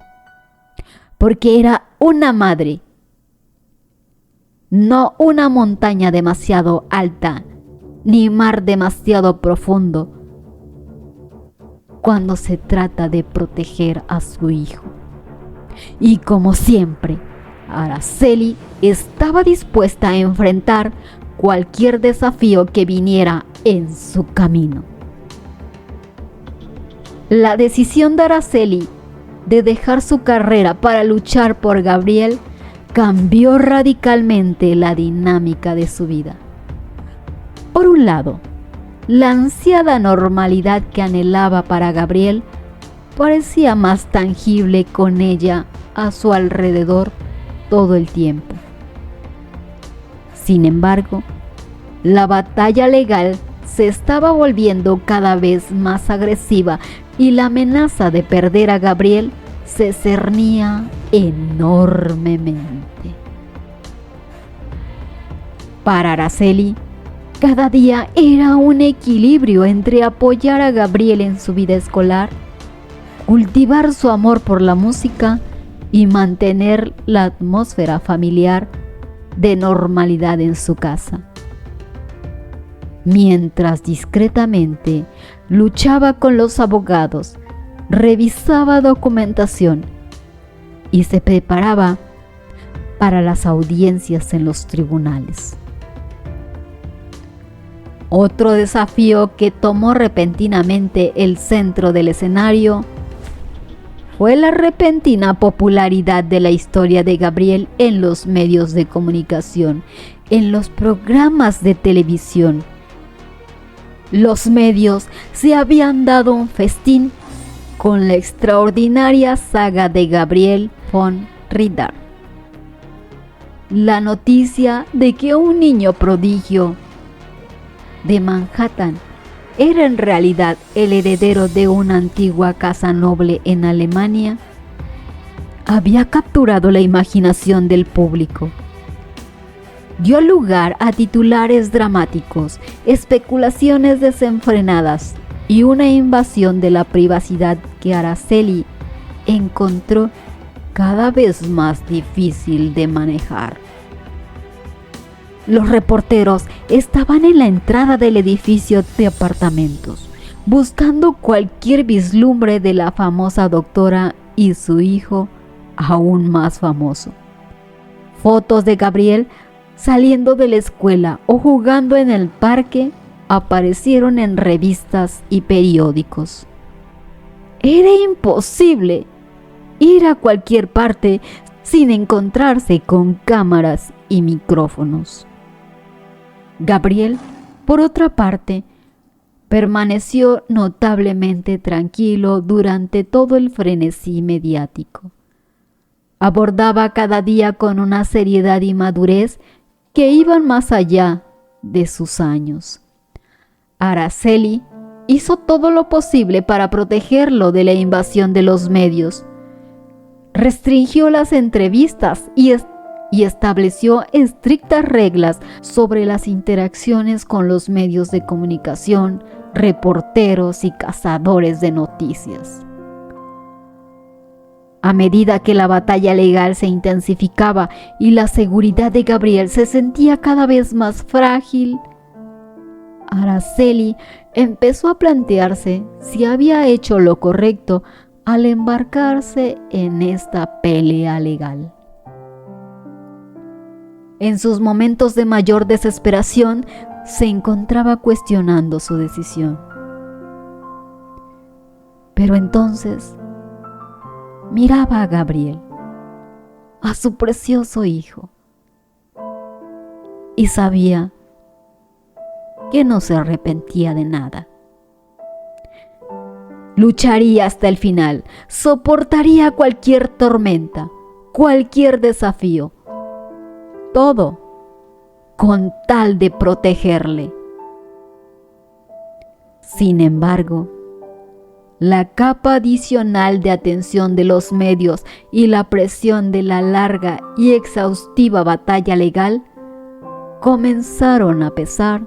[SPEAKER 1] Porque era una madre, no una montaña demasiado alta, ni mar demasiado profundo, cuando se trata de proteger a su hijo. Y como siempre, Araceli estaba dispuesta a enfrentar cualquier desafío que viniera en su camino. La decisión de Araceli de dejar su carrera para luchar por Gabriel cambió radicalmente la dinámica de su vida. Por un lado, la ansiada normalidad que anhelaba para Gabriel parecía más tangible con ella a su alrededor todo el tiempo. Sin embargo, la batalla legal se estaba volviendo cada vez más agresiva y la amenaza de perder a Gabriel se cernía enormemente. Para Araceli, cada día era un equilibrio entre apoyar a Gabriel en su vida escolar, cultivar su amor por la música y mantener la atmósfera familiar de normalidad en su casa. Mientras discretamente luchaba con los abogados, revisaba documentación y se preparaba para las audiencias en los tribunales. Otro desafío que tomó repentinamente el centro del escenario fue la repentina popularidad de la historia de Gabriel en los medios de comunicación, en los programas de televisión. Los medios se habían dado un festín con la extraordinaria saga de Gabriel von Ritter. La noticia de que un niño prodigio de Manhattan era en realidad el heredero de una antigua casa noble en Alemania había capturado la imaginación del público. Dio lugar a titulares dramáticos, especulaciones desenfrenadas y una invasión de la privacidad que Araceli encontró cada vez más difícil de manejar. Los reporteros estaban en la entrada del edificio de apartamentos, buscando cualquier vislumbre de la famosa doctora y su hijo aún más famoso. Fotos de Gabriel saliendo de la escuela o jugando en el parque aparecieron en revistas y periódicos. Era imposible ir a cualquier parte sin encontrarse con cámaras y micrófonos. Gabriel, por otra parte, permaneció notablemente tranquilo durante todo el frenesí mediático. Abordaba cada día con una seriedad y madurez que iban más allá de sus años. Araceli hizo todo lo posible para protegerlo de la invasión de los medios. Restringió las entrevistas y estableció estrictas reglas sobre las interacciones con los medios de comunicación, reporteros y cazadores de noticias. A medida que la batalla legal se intensificaba y la seguridad de Gabriel se sentía cada vez más frágil, Araceli empezó a plantearse si había hecho lo correcto al embarcarse en esta pelea legal. En sus momentos de mayor desesperación, se encontraba cuestionando su decisión. Pero entonces miraba a Gabriel, a su precioso hijo, y sabía que no se arrepentía de nada. Lucharía hasta el final, soportaría cualquier tormenta, cualquier desafío, todo con tal de protegerle. Sin embargo, la capa adicional de atención de los medios y la presión de la larga y exhaustiva batalla legal comenzaron a pesar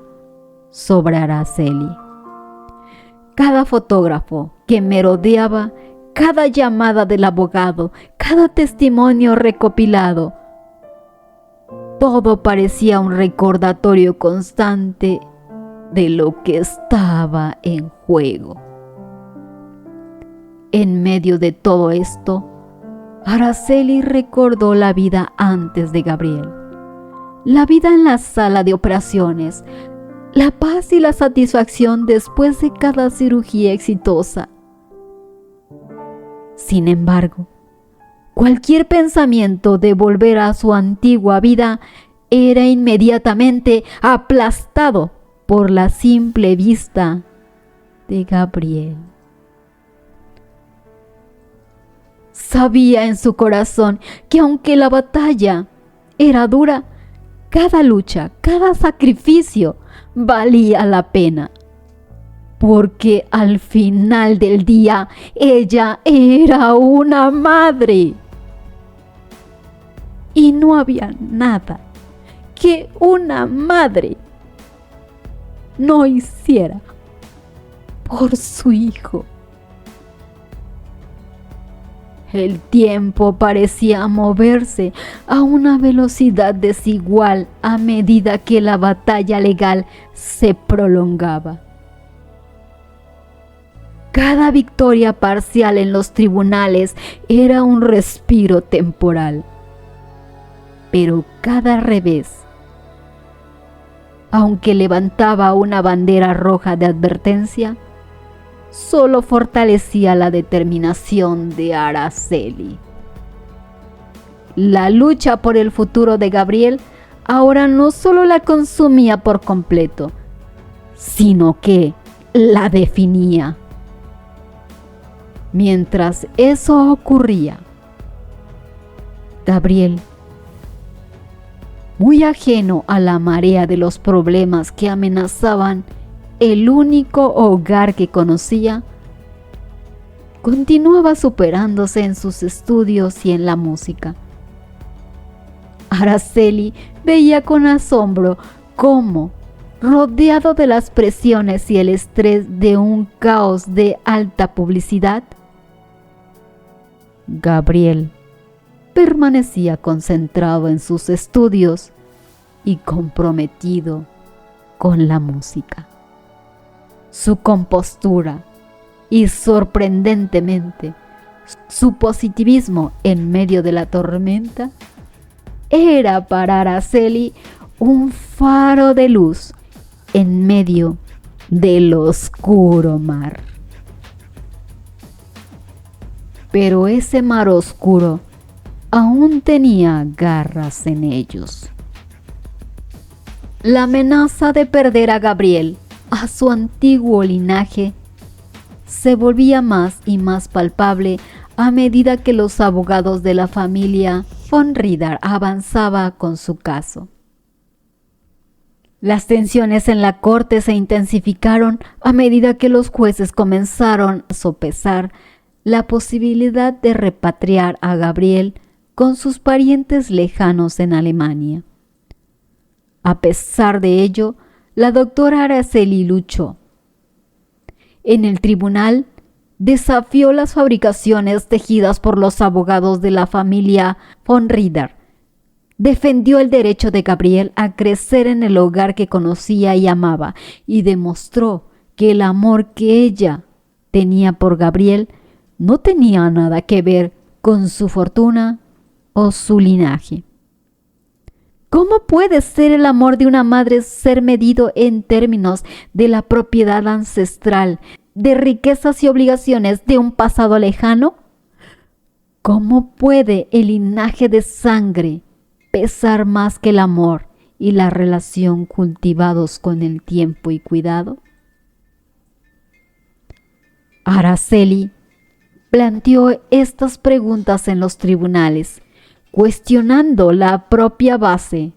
[SPEAKER 1] sobre Araceli. Cada fotógrafo que merodeaba, cada llamada del abogado, cada testimonio recopilado, todo parecía un recordatorio constante de lo que estaba en juego. En medio de todo esto, Araceli recordó la vida antes de Gabriel, la vida en la sala de operaciones, la paz y la satisfacción después de cada cirugía exitosa. Sin embargo, cualquier pensamiento de volver a su antigua vida era inmediatamente aplastado por la simple vista de Gabriel. Sabía en su corazón que aunque la batalla era dura, cada lucha, cada sacrificio valía la pena, porque al final del día ella era una madre. Y no había nada que una madre no hiciera por su hijo. El tiempo parecía moverse a una velocidad desigual a medida que la batalla legal se prolongaba. Cada victoria parcial en los tribunales era un respiro temporal, pero cada revés, aunque levantaba una bandera roja de advertencia, solo fortalecía la determinación de Araceli. La lucha por el futuro de Gabriel ahora no solo la consumía por completo, sino que la definía. Mientras eso ocurría, Gabriel, muy ajeno a la marea de los problemas que amenazaban el único hogar que conocía, continuaba superándose en sus estudios y en la música. Araceli veía con asombro cómo, rodeado de las presiones y el estrés de un caos de alta publicidad, Gabriel permanecía concentrado en sus estudios y comprometido con la música. Su compostura y, sorprendentemente, su positivismo en medio de la tormenta era para Araceli un faro de luz en medio del oscuro mar. Pero ese mar oscuro aún tenía garras en ellos. La amenaza de perder a Gabriel, a su antiguo linaje, se volvía más y más palpable a medida que los abogados de la familia von Rieder avanzaba con su caso. Las tensiones en la corte se intensificaron a medida que los jueces comenzaron a sopesar la posibilidad de repatriar a Gabriel con sus parientes lejanos en Alemania. A pesar de ello, la doctora Araceli luchó. En el tribunal, desafió las fabricaciones tejidas por los abogados de la familia von Rieder, Defendió el derecho de Gabriel a crecer en el hogar que conocía y amaba, y demostró que el amor que ella tenía por Gabriel no tenía nada que ver con su fortuna o su linaje. ¿Cómo puede ser el amor de una madre ser medido en términos de la propiedad ancestral, de riquezas y obligaciones de un pasado lejano? ¿Cómo puede el linaje de sangre pesar más que el amor y la relación cultivados con el tiempo y cuidado? Araceli planteó estas preguntas en los tribunales, cuestionando la propia base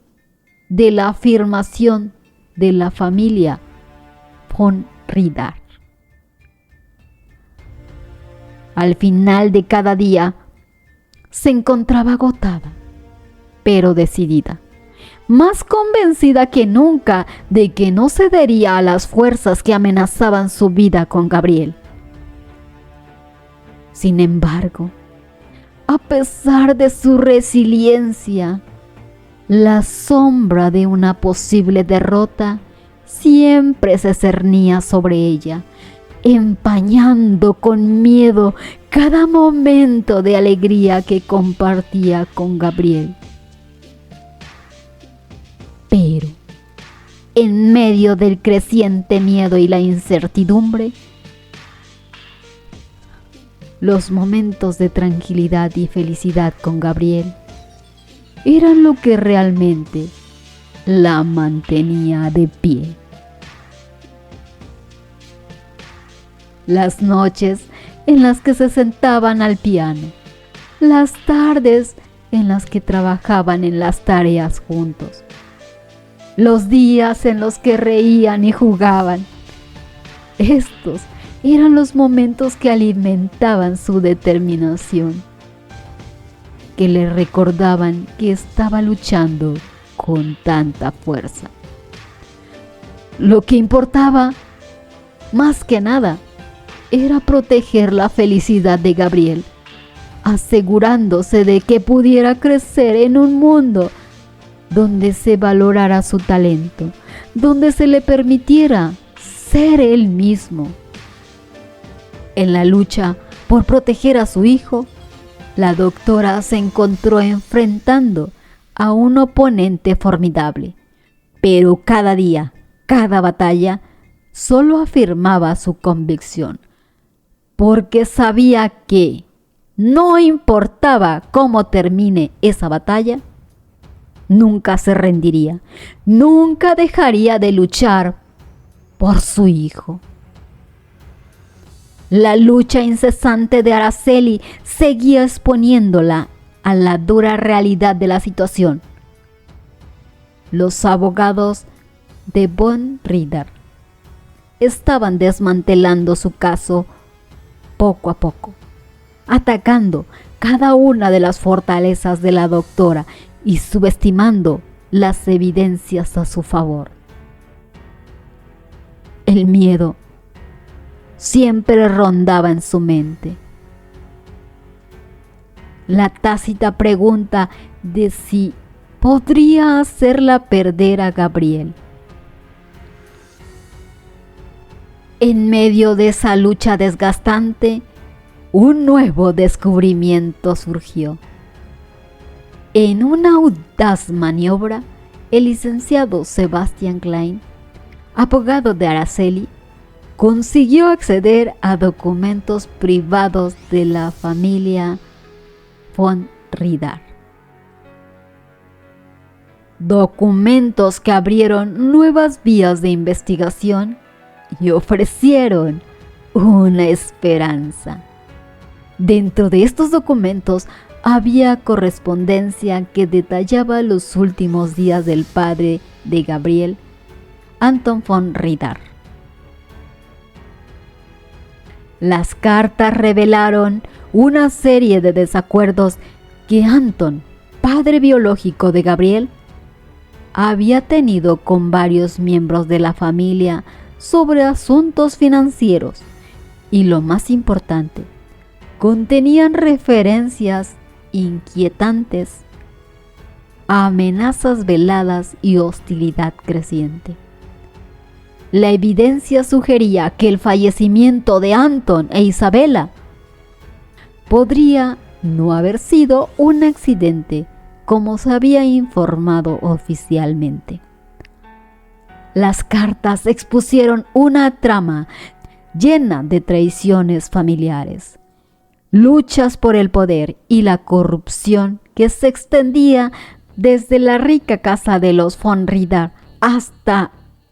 [SPEAKER 1] de la afirmación de la familia von Rieder. Al final de cada día, se encontraba agotada, pero decidida, más convencida que nunca de que no cedería a las fuerzas que amenazaban su vida con Gabriel. Sin embargo, a pesar de su resiliencia, la sombra de una posible derrota siempre se cernía sobre ella, empañando con miedo cada momento de alegría que compartía con Gabriel. Pero, en medio del creciente miedo y la incertidumbre, los momentos de tranquilidad y felicidad con Gabriel eran lo que realmente la mantenía de pie. Las noches en las que se sentaban al piano, las tardes en las que trabajaban en las tareas juntos, los días en los que reían y jugaban. Estos eran los momentos que alimentaban su determinación, que le recordaban que estaba luchando con tanta fuerza. Lo que importaba, más que nada, era proteger la felicidad de Gabriel, asegurándose de que pudiera crecer en un mundo donde se valorara su talento, donde se le permitiera ser él mismo. En la lucha por proteger a su hijo, la doctora se encontró enfrentando a un oponente formidable, pero cada día, cada batalla, solo afirmaba su convicción, porque sabía que no importaba cómo termine esa batalla, nunca se rendiría, nunca dejaría de luchar por su hijo. La lucha incesante de Araceli seguía exponiéndola a la dura realidad de la situación. Los abogados de von Rieder estaban desmantelando su caso poco a poco, atacando cada una de las fortalezas de la doctora y subestimando las evidencias a su favor. El miedo siempre rondaba en su mente. La tácita pregunta de si podría hacerla perder a Gabriel. En medio de esa lucha desgastante, un nuevo descubrimiento surgió. En una audaz maniobra, el licenciado Sebastian Klein, abogado de Araceli, consiguió acceder a documentos privados de la familia von Rieder. Documentos que abrieron nuevas vías de investigación y ofrecieron una esperanza. Dentro de estos documentos había correspondencia que detallaba los últimos días del padre de Gabriel, Anton von Rieder. Las cartas revelaron una serie de desacuerdos que Anton, padre biológico de Gabriel, había tenido con varios miembros de la familia sobre asuntos financieros y, lo más importante, contenían referencias inquietantes amenazas veladas y hostilidad creciente. La evidencia sugería que el fallecimiento de Anton e Isabela podría no haber sido un accidente, como se había informado oficialmente. Las cartas expusieron una trama llena de traiciones familiares, luchas por el poder y la corrupción que se extendía desde la rica casa de los von Ritter hasta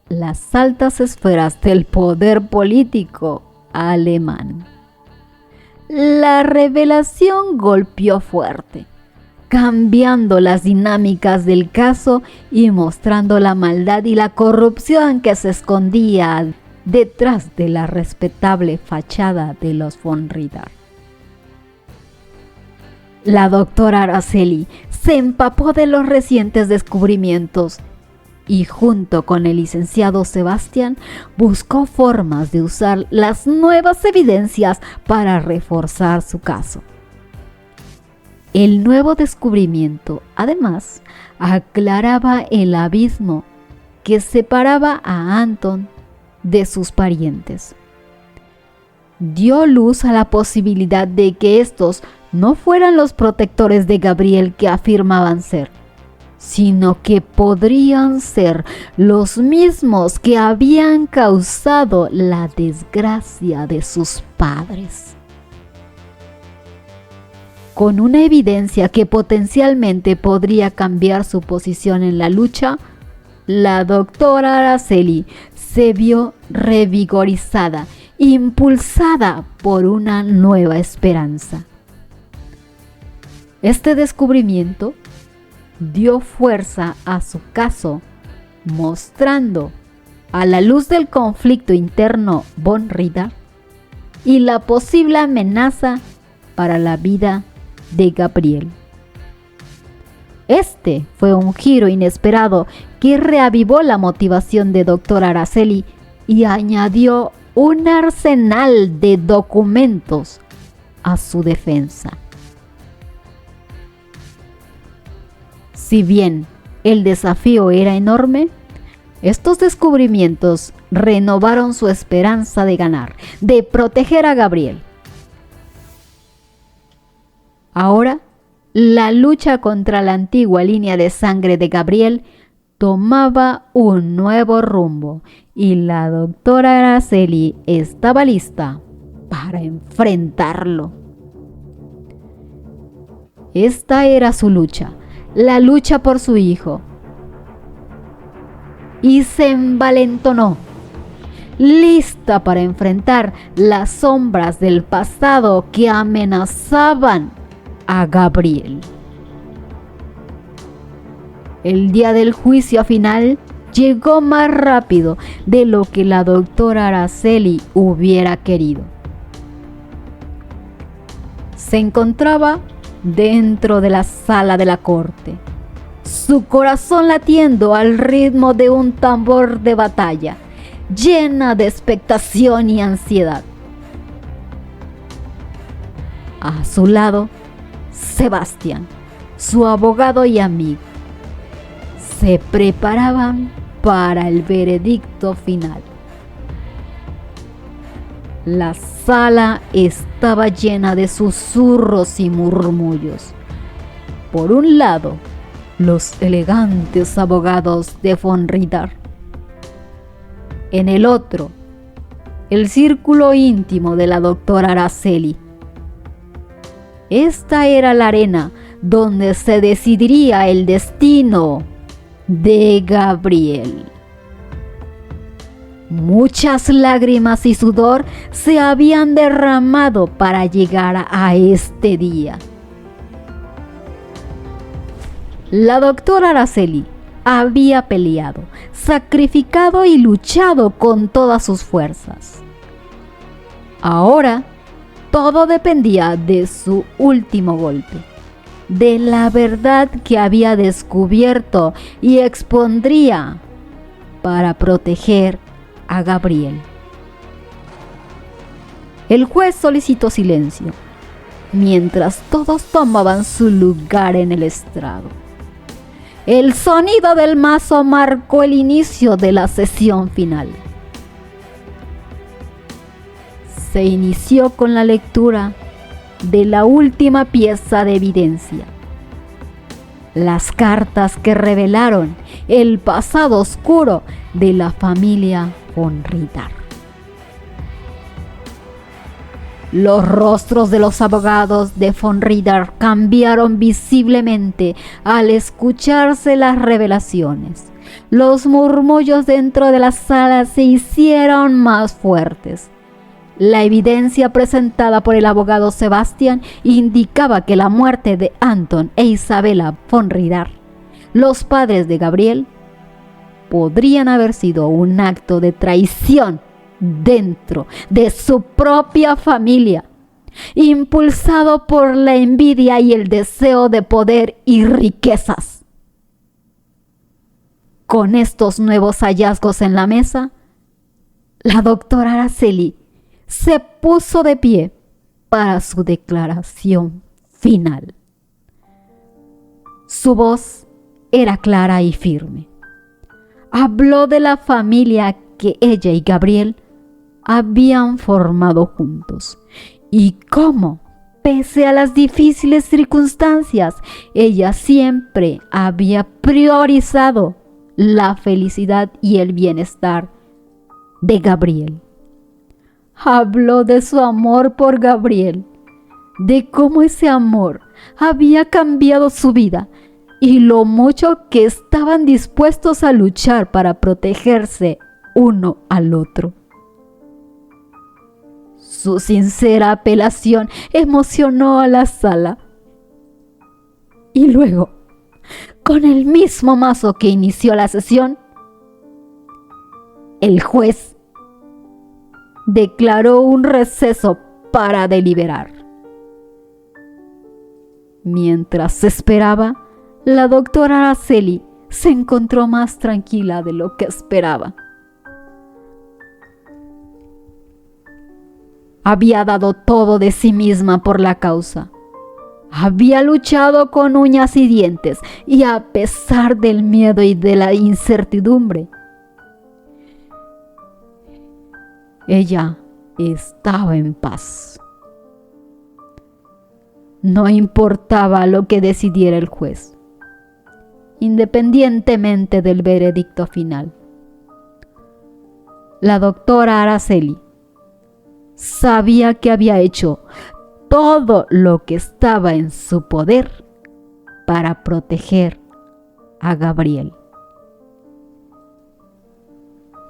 [SPEAKER 1] las altas esferas del poder político alemán. La revelación golpeó fuerte, cambiando las dinámicas del caso y mostrando la maldad y la corrupción que se escondía detrás de la respetable fachada de los von Ritter. La doctora Araceli se empapó de los recientes descubrimientos y junto con el licenciado Sebastián buscó formas de usar las nuevas evidencias para reforzar su caso. El nuevo descubrimiento, además, aclaraba el abismo que separaba a Anton de sus parientes. Dio luz a la posibilidad de que estos no fueran los protectores de Gabriel que afirmaban ser, sino que podrían ser los mismos que habían causado la desgracia de sus padres. Con una evidencia que potencialmente podría cambiar su posición en la lucha, la doctora Araceli se vio revigorizada, impulsada por una nueva esperanza. Este descubrimiento dio fuerza a su caso, mostrando a la luz del conflicto interno von Ritter y la posible amenaza para la vida de Gabriel. Este fue un giro inesperado que reavivó la motivación de Dr. Araceli y añadió un arsenal de documentos a su defensa. Si bien el desafío era enorme, estos descubrimientos renovaron su esperanza de ganar, de proteger a Gabriel. Ahora, la lucha contra la antigua línea de sangre de Gabriel tomaba un nuevo rumbo y la doctora Araceli estaba lista para enfrentarlo. Esta era su lucha, la lucha por su hijo. Y se envalentonó, lista para enfrentar las sombras del pasado que amenazaban a Gabriel. El día del juicio final llegó más rápido de lo que la doctora Araceli hubiera querido. Se encontraba dentro de la sala de la corte, su corazón latiendo al ritmo de un tambor de batalla, llena de expectación y ansiedad. A su lado, Sebastián, su abogado y amigo, se preparaban para el veredicto final. La sala estaba llena de susurros y murmullos. Por un lado, los elegantes abogados de von Ritter. En el otro, el círculo íntimo de la doctora Araceli. Esta era la arena donde se decidiría el destino de Gabriel. Muchas lágrimas y sudor se habían derramado para llegar a este día. La doctora Araceli había peleado, sacrificado y luchado con todas sus fuerzas. Ahora, todo dependía de su último golpe, de la verdad que había descubierto y expondría para proteger a Gabriel. El juez solicitó silencio, mientras todos tomaban su lugar en el estrado. El sonido del mazo marcó el inicio de la sesión final. Se inició con la lectura de la última pieza de evidencia. Las cartas que revelaron el pasado oscuro de la familia von Ritter. Los rostros de los abogados de von Ritter cambiaron visiblemente al escucharse las revelaciones. Los murmullos dentro de la sala se hicieron más fuertes. La evidencia presentada por el abogado Sebastian indicaba que la muerte de Anton e Isabella von Ritter, los padres de Gabriel, podrían haber sido un acto de traición dentro de su propia familia, impulsado por la envidia y el deseo de poder y riquezas. Con estos nuevos hallazgos en la mesa, la doctora Araceli se puso de pie para su declaración final. Su voz era clara y firme. Habló de la familia que ella y Gabriel habían formado juntos y cómo, pese a las difíciles circunstancias, ella siempre había priorizado la felicidad y el bienestar de Gabriel. Habló de su amor por Gabriel, de cómo ese amor había cambiado su vida y lo mucho que estaban dispuestos a luchar para protegerse uno al otro. Su sincera apelación emocionó a la sala. Y luego, con el mismo mazo que inició la sesión, el juez declaró un receso para deliberar. Mientras se esperaba, la doctora Araceli se encontró más tranquila de lo que esperaba. Había dado todo de sí misma por la causa. Había luchado con uñas y dientes y a pesar del miedo y de la incertidumbre, ella estaba en paz. No importaba lo que decidiera el juez, independientemente del veredicto final. La doctora Araceli sabía que había hecho todo lo que estaba en su poder para proteger a Gabriel.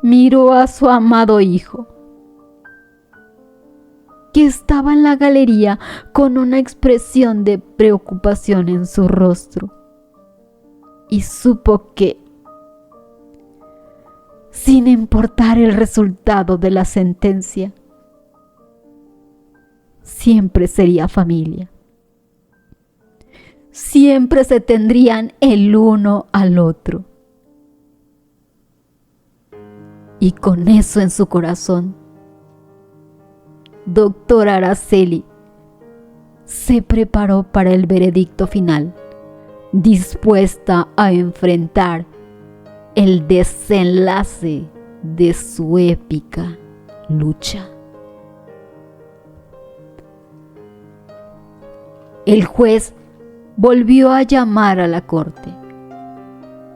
[SPEAKER 1] Miró a su amado hijo, que estaba en la galería con una expresión de preocupación en su rostro, y supo que, sin importar el resultado de la sentencia, siempre sería familia. Siempre se tendrían el uno al otro. Y con eso en su corazón, doctora Araceli se preparó para el veredicto final, dispuesta a enfrentar el desenlace de su épica lucha. El juez volvió a llamar a la corte.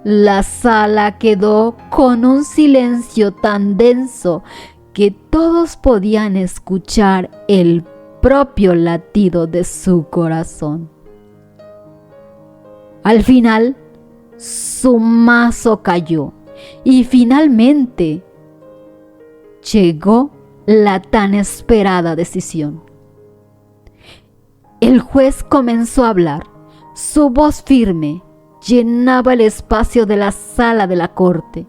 [SPEAKER 1] La sala quedó con un silencio tan denso que todos podían escuchar el propio latido de su corazón. Al final, su mazo cayó y finalmente llegó la tan esperada decisión. El juez comenzó a hablar. Su voz firme llenaba el espacio de la sala de la corte.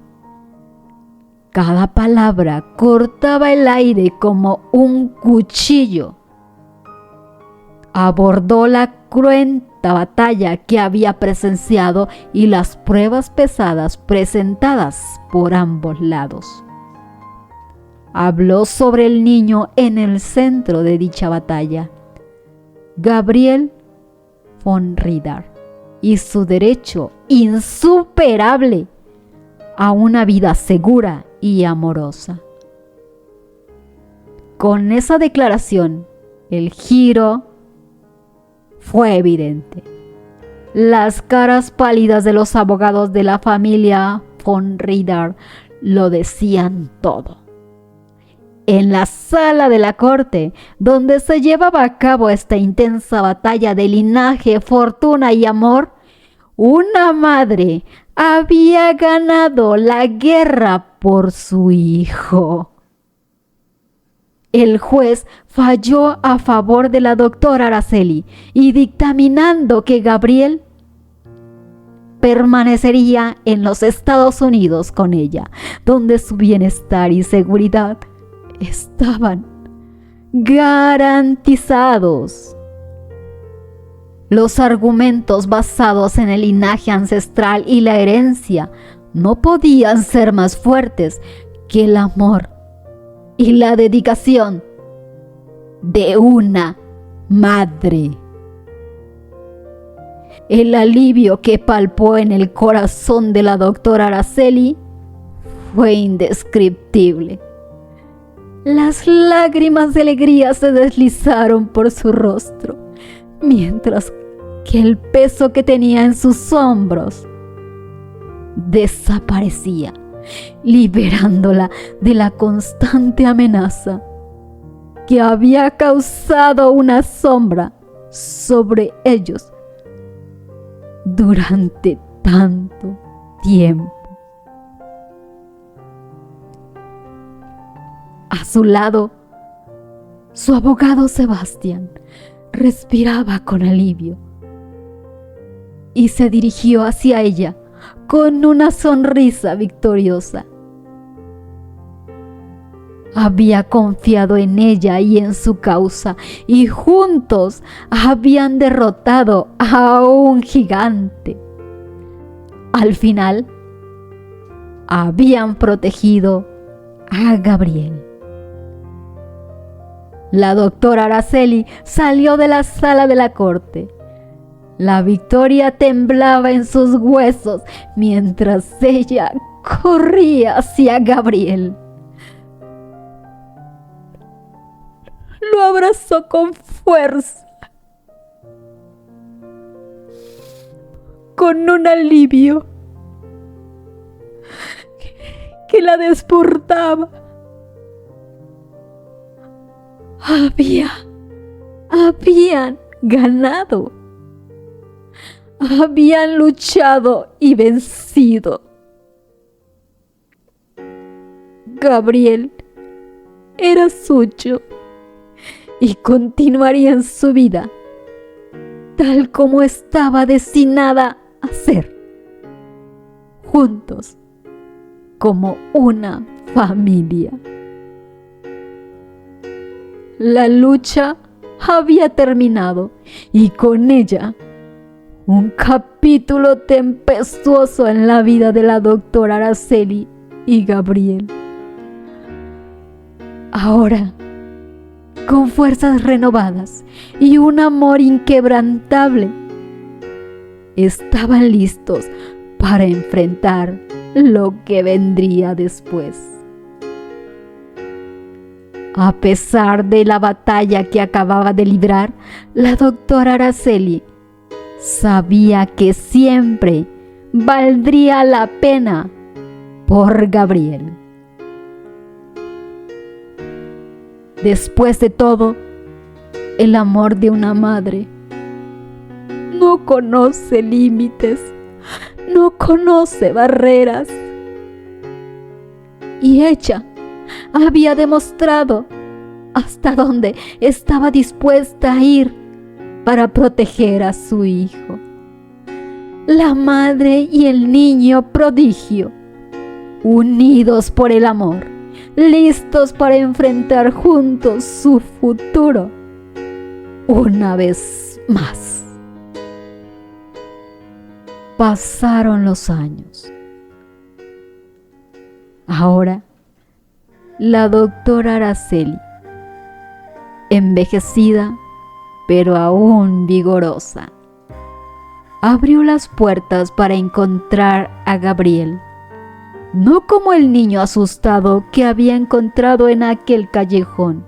[SPEAKER 1] Cada palabra cortaba el aire como un cuchillo. Abordó la cruenta batalla que había presenciado y las pruebas pesadas presentadas por ambos lados. Habló sobre el niño en el centro de dicha batalla, Gabriel von Ritter, y su derecho insuperable a una vida segura y amorosa. Con esa declaración, el giro fue evidente. Las caras pálidas de los abogados de la familia von Rieder lo decían todo. En la sala de la corte, donde se llevaba a cabo esta intensa batalla de linaje, fortuna y amor, una madre había ganado la guerra por su hijo. El juez falló a favor de la doctora Araceli y dictaminando que Gabriel permanecería en los Estados Unidos con ella, donde su bienestar y seguridad estaban garantizados. Los argumentos basados en el linaje ancestral y la herencia no podían ser más fuertes que el amor y la dedicación de una madre. El alivio que palpó en el corazón de la doctora Araceli fue indescriptible. Las lágrimas de alegría se deslizaron por su rostro, mientras que el peso que tenía en sus hombros desaparecía, liberándola de la constante amenaza que había causado una sombra sobre ellos durante tanto tiempo. A su lado, su abogado Sebastián respiraba con alivio y se dirigió hacia ella con una sonrisa victoriosa. Había confiado en ella y en su causa, y juntos habían derrotado a un gigante. Al final, habían protegido a Gabriel. La doctora Araceli salió de la sala de la corte. La victoria temblaba en sus huesos mientras ella corría hacia Gabriel. Lo abrazó con fuerza, con un alivio que la desbordaba. Habían ganado. Habían luchado y vencido. Gabriel era suyo y continuaría en su vida tal como estaba destinada a ser, juntos como una familia. La lucha había terminado y con ella un capítulo tempestuoso en la vida de la doctora Araceli y Gabriel. Ahora, con fuerzas renovadas y un amor inquebrantable, estaban listos para enfrentar lo que vendría después. A pesar de la batalla que acababa de librar, la doctora Araceli sabía que siempre valdría la pena por Gabriel. Después de todo, el amor de una madre no conoce límites, no conoce barreras. Y ella había demostrado hasta dónde estaba dispuesta a ir para proteger a su hijo. La madre y el niño prodigio, unidos por el amor, listos para enfrentar juntos su futuro una vez más. Pasaron los años. Ahora, la doctora Araceli, envejecida pero aún vigorosa, abrió las puertas para encontrar a Gabriel, no como el niño asustado que había encontrado en aquel callejón,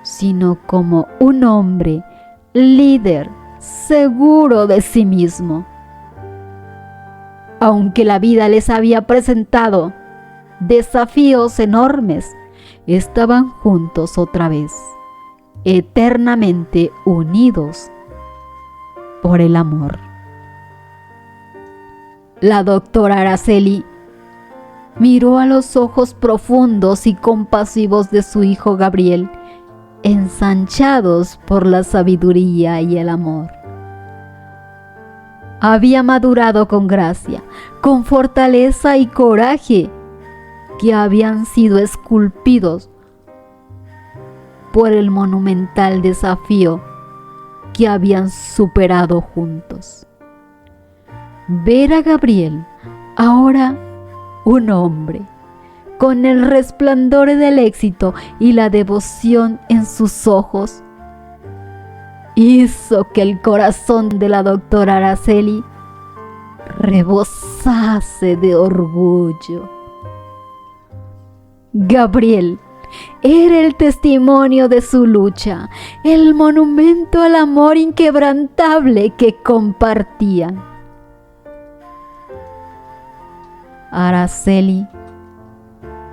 [SPEAKER 1] sino como un hombre líder, seguro de sí mismo. Aunque la vida les había presentado desafíos enormes, estaban juntos otra vez, eternamente unidos por el amor. La doctora Araceli miró a los ojos profundos y compasivos de su hijo Gabriel, ensanchados por la sabiduría y el amor. Había madurado con gracia, con fortaleza y coraje, que habían sido esculpidos por el monumental desafío que habían superado juntos. Ver a Gabriel, ahora un hombre, con el resplandor del éxito y la devoción en sus ojos, hizo que el corazón de la doctora Araceli rebosase de orgullo. Gabriel era el testimonio de su lucha, el monumento al amor inquebrantable que compartían. Araceli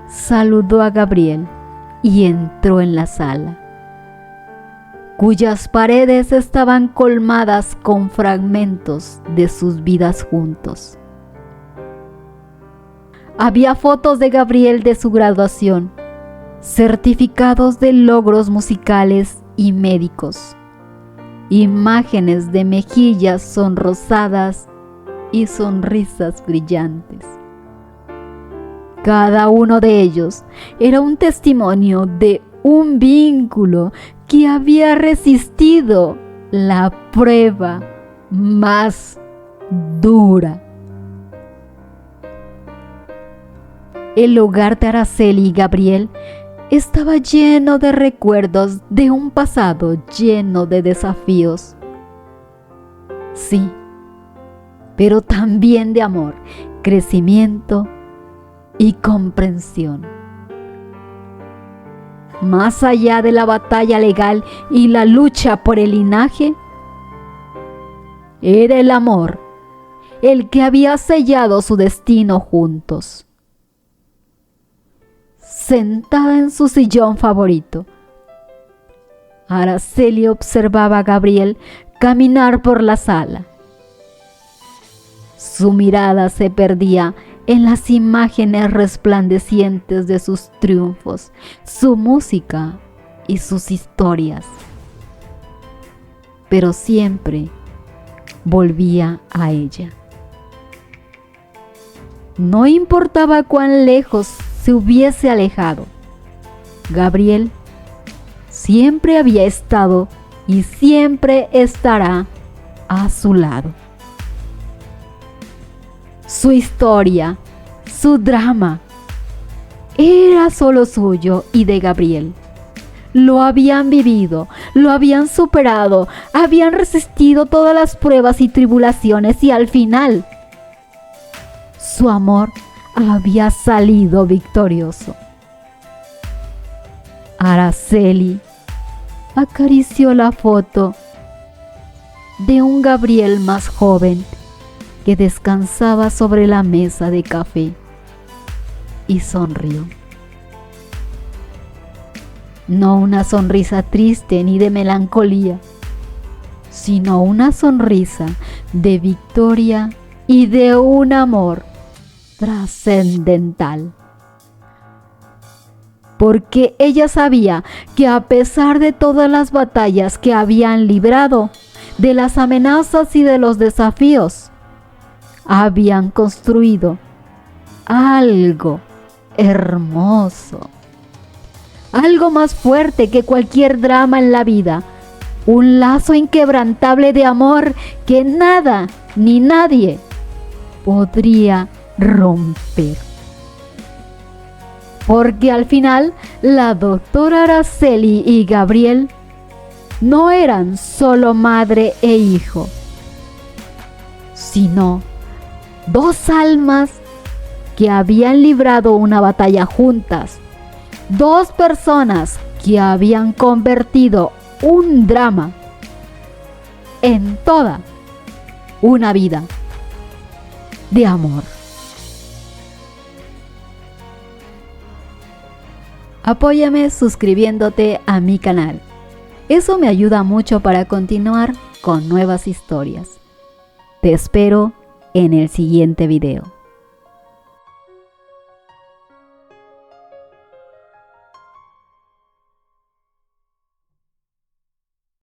[SPEAKER 1] saludó a Gabriel y entró en la sala, cuyas paredes estaban colmadas con fragmentos de sus vidas juntos. Había fotos de Gabriel de su graduación, certificados de logros musicales y médicos, imágenes de mejillas sonrosadas y sonrisas brillantes. Cada uno de ellos era un testimonio de un vínculo que había resistido la prueba más dura. El hogar de Araceli y Gabriel estaba lleno de recuerdos de un pasado lleno de desafíos. Sí, pero también de amor, crecimiento y comprensión. Más allá de la batalla legal y la lucha por el linaje, era el amor el que había sellado su destino juntos. Sentada en su sillón favorito, Araceli observaba a Gabriel caminar por la sala. Su mirada se perdía en las imágenes resplandecientes de sus triunfos, su música y sus historias. Pero siempre volvía a ella. No importaba cuán lejos se hubiese alejado, Gabriel siempre había estado y siempre estará a su lado. Su historia, su drama, era solo suyo y de Gabriel. Lo habían vivido, lo habían superado, habían resistido todas las pruebas y tribulaciones y al final, su amor había salido victorioso. Araceli acarició la foto de un Gabriel más joven que descansaba sobre la mesa de café y sonrió. No una sonrisa triste ni de melancolía, sino una sonrisa de victoria y de un amor trascendental. Porque ella sabía que a pesar de todas las batallas que habían librado, de las amenazas y de los desafíos, habían construido algo hermoso, algo más fuerte que cualquier drama en la vida, un lazo inquebrantable de amor que nada ni nadie podría romper. Porque al final la doctora Araceli y Gabriel no eran solo madre e hijo, sino dos almas que habían librado una batalla juntas, dos personas que habían convertido un drama en toda una vida de amor. Apóyame suscribiéndote a mi canal. Eso me ayuda mucho para continuar con nuevas historias. Te espero en el siguiente video.